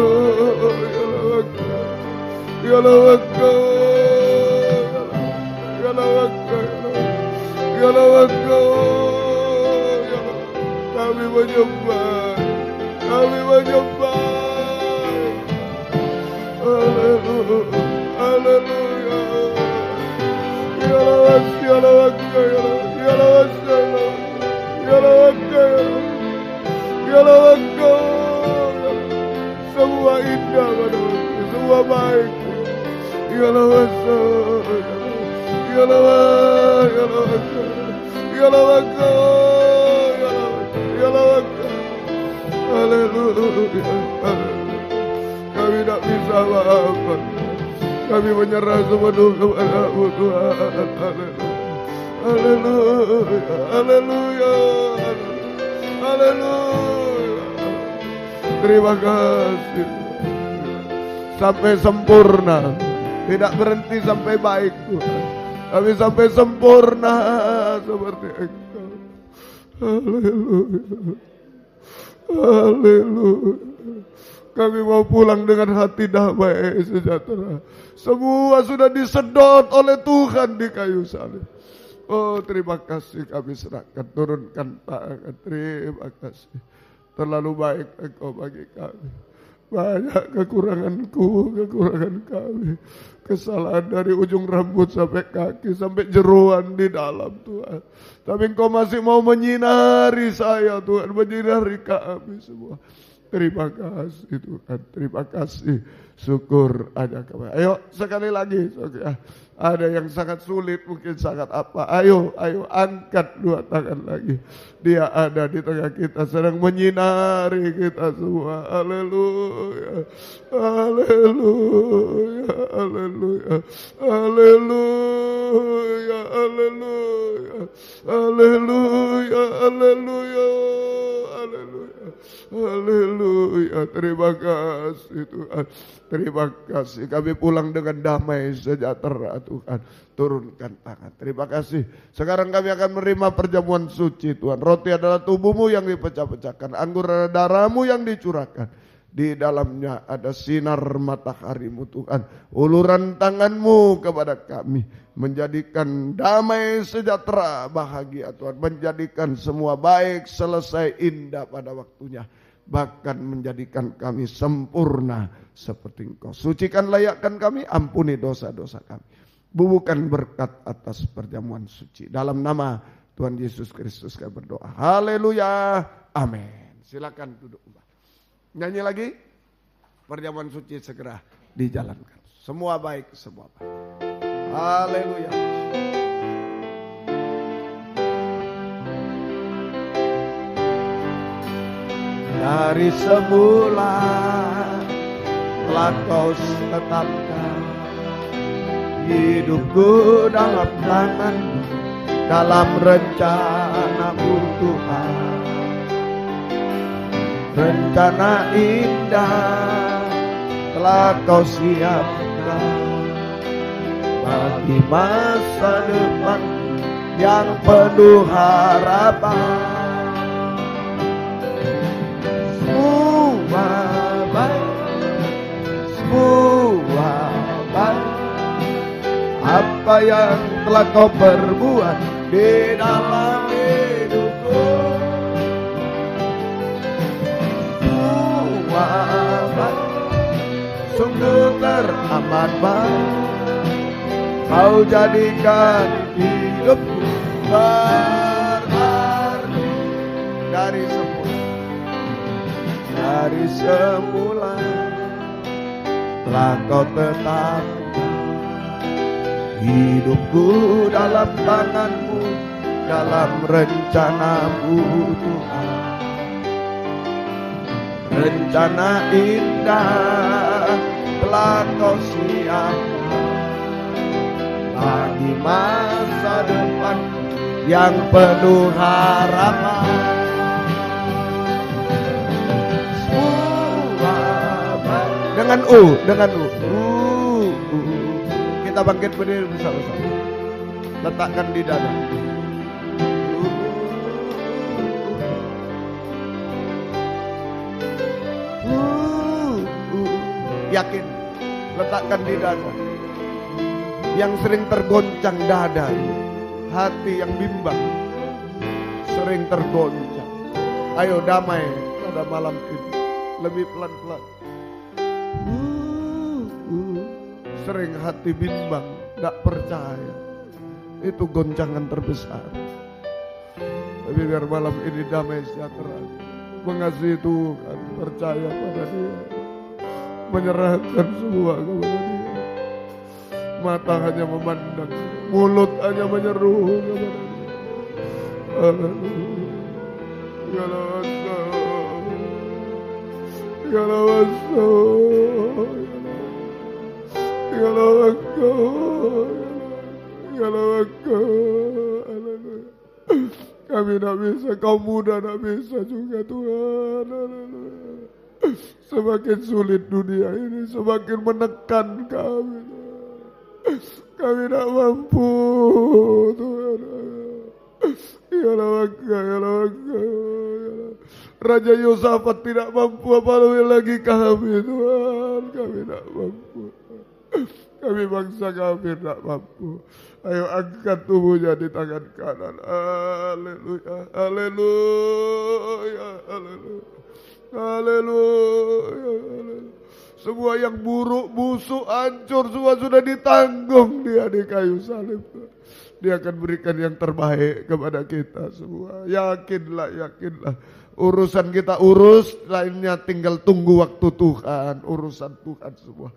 Allah, ya Allah, kami menyembah, kami menyembah. Haleluya, haleluya. Ya Allah, ya Allah, ya Allah, ya Allah, ya Allah. Semua indah padamu, semua baik. Ya Allah, ya Allah, ya Allah, ya Allah, ya Allah. Haleluya. Kami tidak bisa apa-apa. Kami menyerah sepenuh kepada-Mu Tuhan. Haleluya. Haleluya. Haleluya. Terima kasih. Sampai sempurna. Tidak berhenti sampai baik Tuhan. Kami sampai sempurna seperti Engkau. Haleluya. Haleluya. Kami mau pulang dengan hati damai sejahtera. Semua sudah disedot oleh Tuhan di kayu salib. Oh, terima kasih, kami serahkan, turunkan tangan. Terima kasih. Terlalu baik Engkau bagi kami. Banyak kekurangan kami. Kesalahan dari ujung rambut sampai kaki, sampai jeroan di dalam Tuhan. Tapi Engkau masih mau menyinari saya Tuhan, menyinari kami semua. Terima kasih Tuhan, terima kasih. Syukur aja kepada. Ayo sekali lagi. Ada yang sangat sulit, mungkin sangat apa. Ayo angkat dua tangan lagi. Dia ada di tengah kita, sedang menyinari kita semua. Haleluya, haleluya, haleluya, haleluya, haleluya, haleluya, haleluya, haleluya. Haleluya, terima kasih Tuhan. Terima kasih, kami pulang dengan damai sejahtera Tuhan. Turunkan tangan, terima kasih. Sekarang kami akan menerima perjamuan suci Tuhan. Roti adalah tubuhmu yang dipecah-pecahkan, anggur adalah darahmu yang dicurahkan. Di dalamnya ada sinar mataharimu Tuhan. Uluran tanganmu kepada kami, menjadikan damai sejahtera bahagia Tuhan. Menjadikan semua baik, selesai, indah pada waktunya. Bahkan menjadikan kami sempurna seperti Engkau. Sucikan, layakkan kami, ampuni dosa-dosa kami. Bubuhkan berkat atas perjamuan suci. Dalam nama Tuhan Yesus Kristus kami berdoa. Haleluya. Amin. Silakan duduk. Nyanyi lagi. Perjamuan suci segera dijalankan. Semua baik, semua baik. Haleluya. Dari semula telah Kau tetapkan hidupku dalam tangan-Mu, dalam rencana-Mu Tuhan. Rencana indah telah Kau siapkan bagi masa depan yang penuh harapan. Semua baik, semua baik. Apa yang telah Kau perbuat di dalam hidupku, semua baik, sungguh teramat baik. Kau jadikan hidupku berarti dari semula telah Kau tetapkan hidupku dalam tangan-Mu, dalam rencana-Mu Tuhan. Rencana indah telah Kau siapkan bagi masa depan yang penuh harapan. Dengan kita bangkit berdiri bersama-sama. Letakkan di dada. Yakin, letakkan di dada. Yang sering tergoncang dada, hati yang bimbang, sering tergoncang. Ayo damai pada malam ini. Lebih pelan-pelan. Sering hati bimbang, tak percaya. Itu goncangan terbesar. Tapi biar malam ini damai sejahtera, mengasihi Tuhan, percaya pada Dia, menyerahkan semua kepada Dia. Mata hanya memandang, mulut hanya menyeru kepada Dia. Haleluya. Kami tidak bisa, kaum muda tidak bisa juga Tuhan. Semakin sulit dunia ini, semakin menekan kami. Kami tidak mampu Tuhan. Raja Yosafat tidak mampu, apalagi lagi kami Tuhan. Kami tidak mampu. Kami bangsa kafir tidak mampu. Ayo angkat tubuhnya di tangan kanan. Haleluya, haleluya, haleluya, haleluya. Semua yang buruk, busuk, hancur, semua sudah ditanggung Dia di kayu salib. Dia akan berikan yang terbaik kepada kita semua. Yakinlah, yakinlah. Urusan kita urus, lainnya tinggal tunggu waktu Tuhan. Urusan Tuhan semua.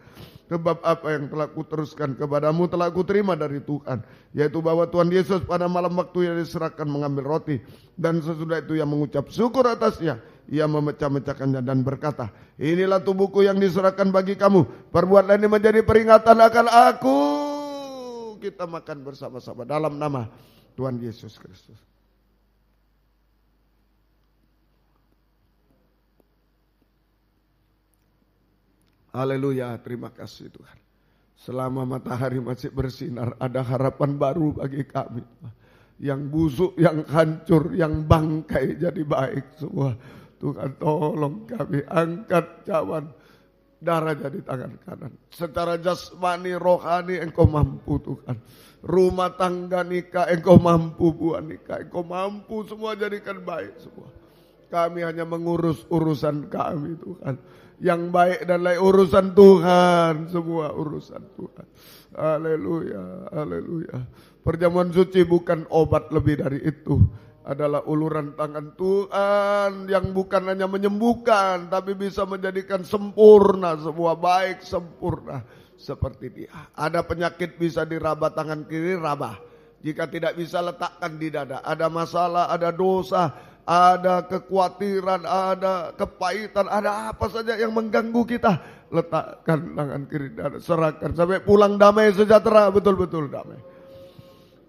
Sebab apa yang telah kuteruskan kepadamu telah kuterima dari Tuhan. Yaitu bahwa Tuhan Yesus pada malam waktu yang diserahkan mengambil roti. Dan sesudah itu Ia mengucap syukur atasnya. Ia memecah-mecahkannya dan berkata, inilah tubuhku yang diserahkan bagi kamu. Perbuatlah ini menjadi peringatan akan aku. Kita makan bersama-sama dalam nama Tuhan Yesus Kristus. Haleluya, terima kasih Tuhan. Selama matahari masih bersinar, ada harapan baru bagi kami. Yang busuk, yang hancur, yang bangkai jadi baik semua. Tuhan tolong kami, angkat cawan darah jadi tangan kanan. Secara jasmani, rohani Engkau mampu Tuhan. Rumah tangga nikah Engkau mampu, buah nikah Engkau mampu, semua jadikan baik semua. Kami hanya mengurus urusan kami Tuhan. Yang baik dan lain urusan Tuhan, semua urusan Tuhan. Haleluya, haleluya. Perjamuan suci bukan obat, lebih dari itu. Adalah uluran tangan Tuhan yang bukan hanya menyembuhkan, tapi bisa menjadikan sempurna, semua baik sempurna seperti Dia. Ada penyakit bisa diraba tangan kiri, rabah. Jika tidak bisa, letakkan di dada. Ada masalah, ada dosa, ada kekhawatiran, ada kepahitan, ada apa saja yang mengganggu kita, letakkan tangan kiri dada, serahkan sampai pulang damai sejahtera, betul-betul damai.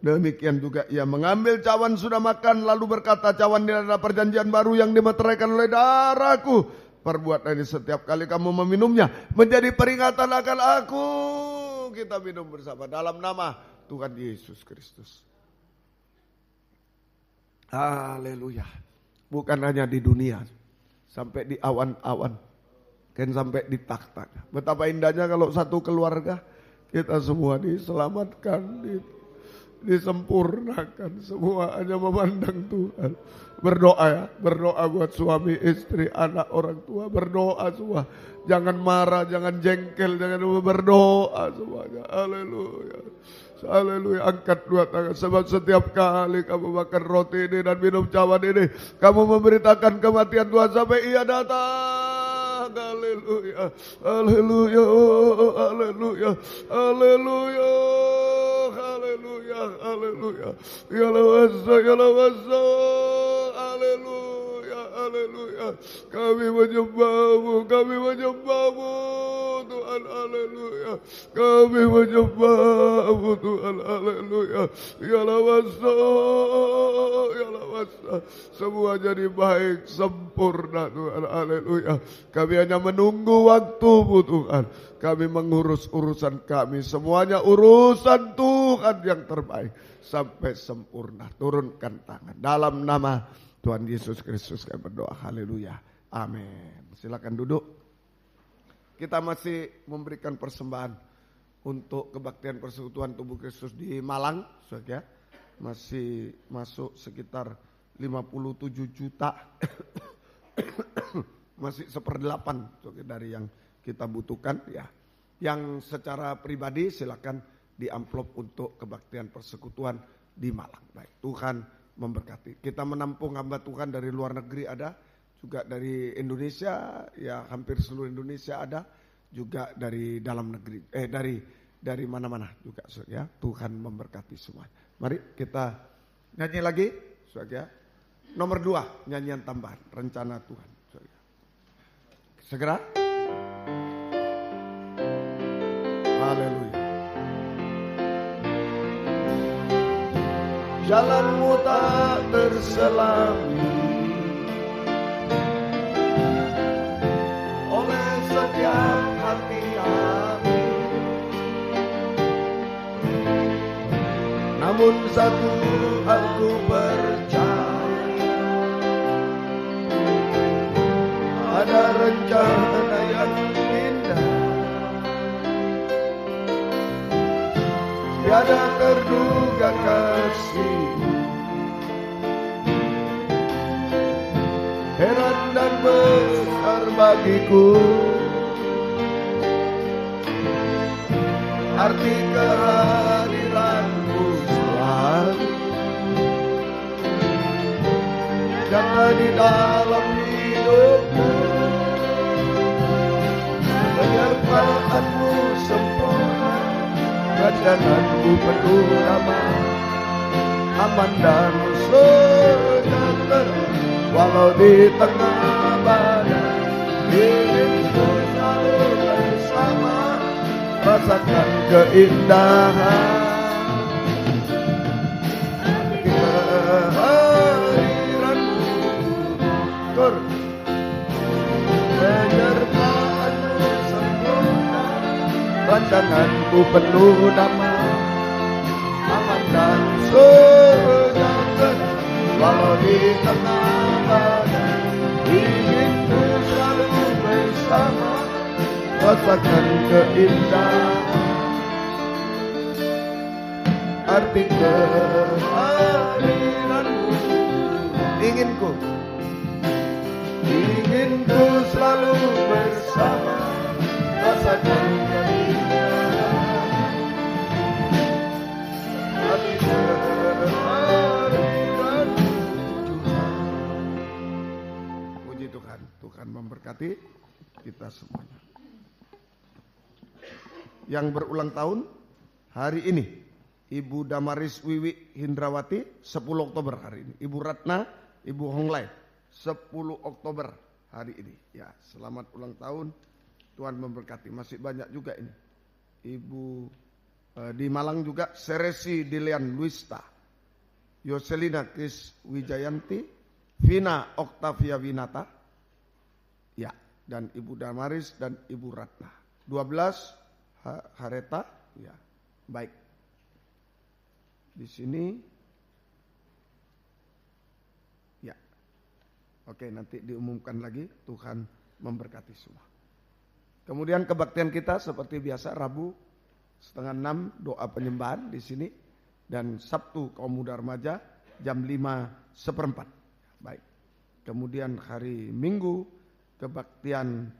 Demikian juga ia mengambil cawan sudah makan, lalu berkata, cawan ini adalah perjanjian baru yang dimeteraikan oleh darahku. Perbuatlah ini setiap kali kamu meminumnya, menjadi peringatan akan aku. Kita minum bersama dalam nama Tuhan Yesus Kristus. Haleluya. Bukan hanya di dunia, sampai di awan-awan, kan sampai di takhta. Betapa indahnya kalau satu keluarga kita semua diselamatkan, disempurnakan, semua hanya memandang Tuhan. Berdoa ya, berdoa buat suami, istri, anak, orang tua, berdoa semua. Jangan marah, jangan jengkel, jangan berdoa semuanya. Haleluya. Haleluya, angkat dua tangan. Sebab setiap kali kamu makan roti ini dan minum cawan ini, kamu memberitakan kematian Tuhan sampai Ia datang. Haleluya, haleluya, haleluya, haleluya, haleluya, haleluya. Ya lawasa, ya lawasa, haleluya, haleluya. Kami menyembahmu, kami menyembahmu Tuhan, haleluya. Kami menyembahmu Tuhan, haleluya. Ya lawasa, ya lawasa. Semua jadi baik, sempurna Tuhan, haleluya. Kami hanya menunggu waktu-Mu Tuhan. Kami mengurus urusan kami, semuanya urusan Tuhan yang terbaik sampai sempurna. Turunkan tangan dalam nama Tuhan Yesus Kristus kami berdoa, haleluya, amin. Silakan duduk. Kita masih memberikan persembahan untuk kebaktian persekutuan tubuh Kristus di Malang, saudara. Masih masuk sekitar 57 juta. Masih 1/8 dari yang kita butuhkan ya. Yang secara pribadi silakan di amplop untuk kebaktian persekutuan di Malang. Baik, Tuhan memberkati. Kita menampung hamba Tuhan dari luar negeri ada, juga dari Indonesia, ya hampir seluruh Indonesia ada, juga dari dalam negeri, dari mana-mana juga, ya. Tuhan memberkati semua. Mari kita nyanyi lagi, ya. Nomor 2, nyanyian tambahan, rencana Tuhan. Segera. Haleluya. Jalanmu tak terselami oleh setiap hati-hati, namun satu aku percaya, ada rencana yang indah, tiada terduga kasih, heran dan besar bagiku, arti kehadiranmu selalu nyata di dalam hidupku, penyertaanmu sempurna, rencanamu penuh damai, aman dan sejahtera, walau di tengah badai, dirimu selalu bersama, rasakan keindahan kehadiranmu, penyertaanmu sempurna, pandanganku penuh damai, aman dan sejahtera walau di tengah badai. Inginku selalu bersama, rasakan keindahan arti kehadiranmu. Inginku selalu bersama, rasakan keindahan arti kehadiranmu. Puji Tuhan, Tuhan memberkati kita semuanya. Yang berulang tahun hari ini Ibu Damaris Wiwi Hindrawati 10 Oktober hari ini. Ibu Ratna, Ibu Honglai 10 Oktober hari ini. Ya, selamat ulang tahun. Tuhan memberkati. Masih banyak juga ini. Ibu di Malang juga Seresi Dilian Luista, Yoselina Kris Wijayanti, Vina Oktavia Winata. Ya, dan Ibu Damaris dan Ibu Ratna. 12 Hareta, ya. Baik. Di sini ya. Oke, nanti diumumkan lagi. Tuhan memberkati semua. Kemudian kebaktian kita seperti biasa Rabu 5:30 doa penyembahan di sini, dan Sabtu kaum muda remaja jam 5:15. Baik. Kemudian hari Minggu kebaktian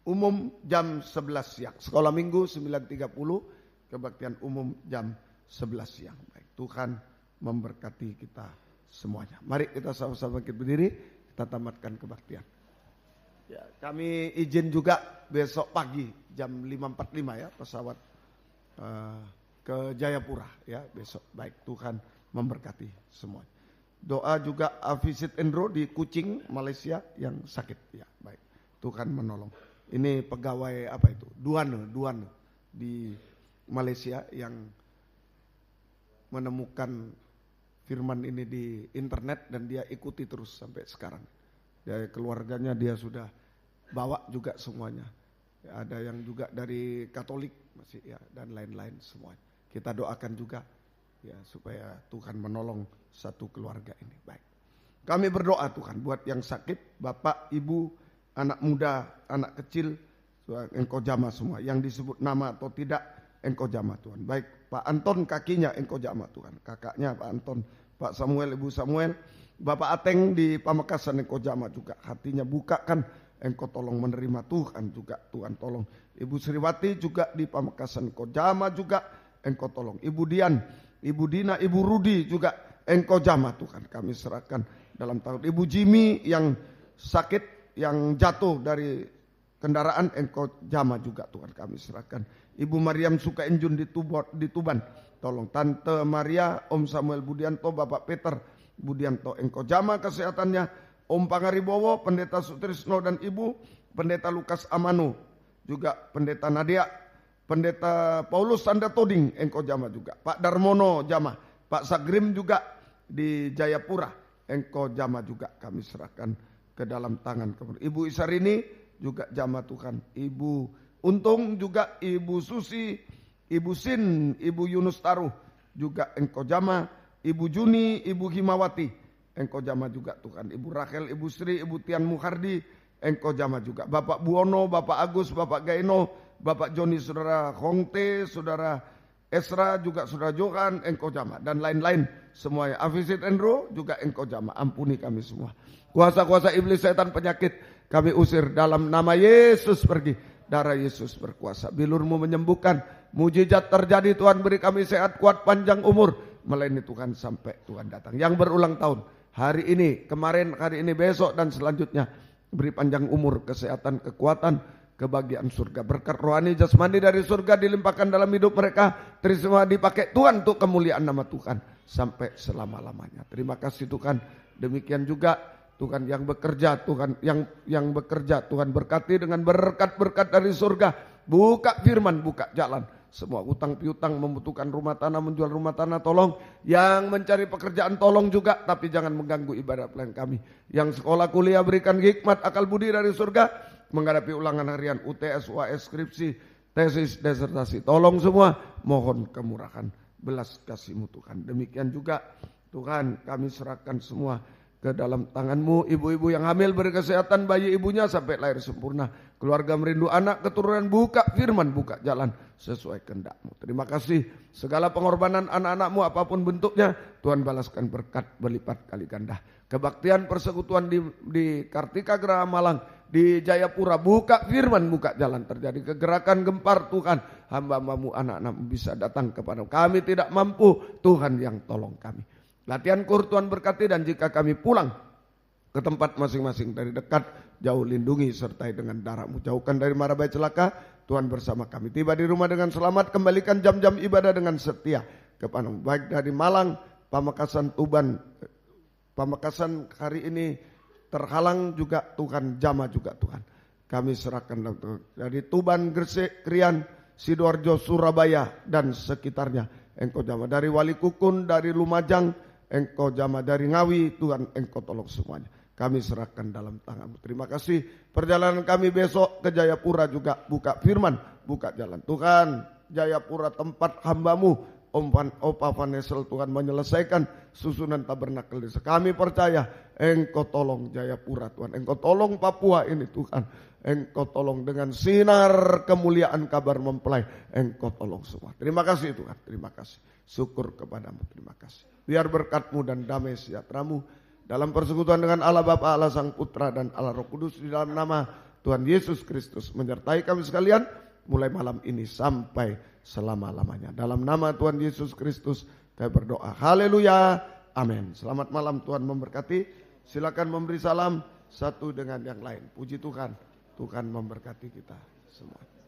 umum jam 11 siang. Sekolah Minggu 9.30, kebaktian umum jam 11 siang. Baik, Tuhan memberkati kita semuanya. Mari kita sama-sama bangkit berdiri, kita tamatkan kebaktian. Ya, kami izin juga besok pagi jam 5.45 ya pesawat ke Jayapura ya besok. Baik, Tuhan memberkati semua. Doa juga Visit Endro di Kuching, Malaysia yang sakit ya. Baik, Tuhan menolong. Ini pegawai apa itu? Duane di Malaysia yang menemukan firman ini di internet dan dia ikuti terus sampai sekarang. Dari keluarganya dia sudah bawa juga semuanya. Ya, ada yang juga dari Katolik masih ya dan lain-lain semuanya. Kita doakan juga ya supaya Tuhan menolong satu keluarga ini. Baik. Kami berdoa Tuhan buat yang sakit, Bapak, Ibu, anak muda, anak kecil, Engkau jamah semua. Yang disebut nama atau tidak, Engkau jamah Tuhan. Baik, Pak Anton kakinya Engkau jamah Tuhan. Kakaknya Pak Anton, Pak Samuel, Ibu Samuel, Bapak Ateng di Pamekasan Engkau jamah juga. Hatinya bukakan, Engkau tolong menerima Tuhan juga. Tuhan tolong. Ibu Sriwati juga di Pamekasan Engkau jamah juga. Engkau tolong. Ibu Dian, Ibu Dina, Ibu Rudi juga Engkau jamah Tuhan. Kami serahkan dalam tahun. Ibu Jimmy yang sakit, yang jatuh dari kendaraan Engkau jamah juga Tuhan, kami serahkan. Ibu Mariam Sukainjun di Tuban, tolong. Tante Maria, Om Samuel Budianto, Bapak Peter Budianto, Engkau jamah kesehatannya. Om Pangaribowo, Pendeta Sutrisno dan Ibu, Pendeta Lukas Amano, juga Pendeta Nadia, Pendeta Paulus Sanda Toding, Engkau jamah juga. Pak Darmono jamah, Pak Sagrim juga di Jayapura, Engkau jamah juga, kami serahkan ke dalam tangan. Ibu Isarini juga jamah Tuhan. Ibu Untung juga, Ibu Susi, Ibu Sin, Ibu Yunus Taruh juga Engkau jamah. Ibu Juni, Ibu Himawati, Engkau jamah juga Tuhan. Ibu Rachel, Ibu Sri, Ibu Tian Muhardi, Engkau jamah juga. Bapak Buono, Bapak Agus, Bapak Gaino, Bapak Joni, Saudara Hongte, Saudara Esra, juga Saudara Johan, Engkau jamah. Dan lain-lain semuanya. Afisit Endro juga Engkau jamah. Ampuni kami semua. Kuasa-kuasa iblis, setan, penyakit kami usir dalam nama Yesus pergi. Darah Yesus berkuasa. Bilur-Mu menyembuhkan. Mujizat terjadi. Tuhan beri kami sehat, kuat, panjang umur. Melayani Tuhan sampai Tuhan datang. Yang berulang tahun. Hari ini, kemarin, hari ini, besok, dan selanjutnya. Beri panjang umur, kesehatan, kekuatan, kebahagiaan surga. Berkat rohani jasmani dari surga dilimpahkan dalam hidup mereka. Terima dipakai Tuhan untuk kemuliaan nama Tuhan. Sampai selama-lamanya. Terima kasih Tuhan. Demikian juga Tuhan yang bekerja, Tuhan yang bekerja, Tuhan berkati dengan berkat-berkat dari surga. Buka firman, buka jalan. Semua utang piutang membutuhkan rumah tanah, menjual rumah tanah, tolong. Yang mencari pekerjaan tolong juga, tapi jangan mengganggu ibadah pelayan kami. Yang sekolah kuliah berikan hikmat, akal budi dari surga. Menghadapi ulangan harian, UTS, UAS, skripsi, tesis, disertasi. Tolong semua, mohon kemurahan, belas kasih-Mu Tuhan. Demikian juga Tuhan, kami serahkan semua ke dalam tangan-Mu. Ibu-ibu yang hamil beri kesehatan bayi ibunya sampai lahir sempurna. Keluarga merindu anak keturunan, buka firman, buka jalan sesuai kehendak-Mu. Terima kasih segala pengorbanan anak-anak-Mu apapun bentuknya, Tuhan balaskan berkat berlipat kali ganda. Kebaktian persekutuan di Kartika Geraha Malang, di Jayapura, buka firman, buka jalan. Terjadi kegerakan gempar Tuhan, hamba-Mu anak-anak-Mu bisa datang kepada kami. Tidak mampu, Tuhan yang tolong kami. Latihan kur Tuhan berkati, dan jika kami pulang ke tempat masing-masing dari dekat, jauh lindungi sertai dengan darah-Mu. Jauhkan dari mara bahaya celaka, Tuhan bersama kami. Tiba di rumah dengan selamat, kembalikan jam-jam ibadah dengan setia kepadamu. Baik dari Malang, Pamekasan, Tuban, Pamekasan hari ini terhalang juga Tuhan, Jama juga Tuhan. Kami serahkan dari Tuban, Gresik, Krian, Sidoarjo, Surabaya dan sekitarnya. Engkau jama dari Wali Kukun, dari Lumajang, Engkau jama dari Ngawi, Tuhan Engkau tolong semuanya. Kami serahkan dalam tangan-Mu. Terima kasih. Perjalanan kami besok ke Jayapura juga buka firman, buka jalan. Tuhan, Jayapura tempat hamba-Mu, Opa Vanesel, Tuhan menyelesaikan susunan tabernakel desa. Kami percaya Engkau tolong Jayapura Tuhan. Engkau tolong Papua ini Tuhan. Engkau tolong dengan sinar kemuliaan kabar mempelai. Engkau tolong semua. Terima kasih Tuhan. Terima kasih. Syukur kepadamu. Terima kasih. Biar berkat-Mu dan damai sejahtera-Mu dalam persekutuan dengan Allah Bapa, Allah Sang Putra dan Allah Roh Kudus, di dalam nama Tuhan Yesus Kristus menyertai kami sekalian mulai malam ini sampai selama-lamanya. Dalam nama Tuhan Yesus Kristus kami berdoa. Haleluya. Amin. Selamat malam, Tuhan memberkati. Silakan memberi salam satu dengan yang lain. Puji Tuhan. Tuhan memberkati kita semua.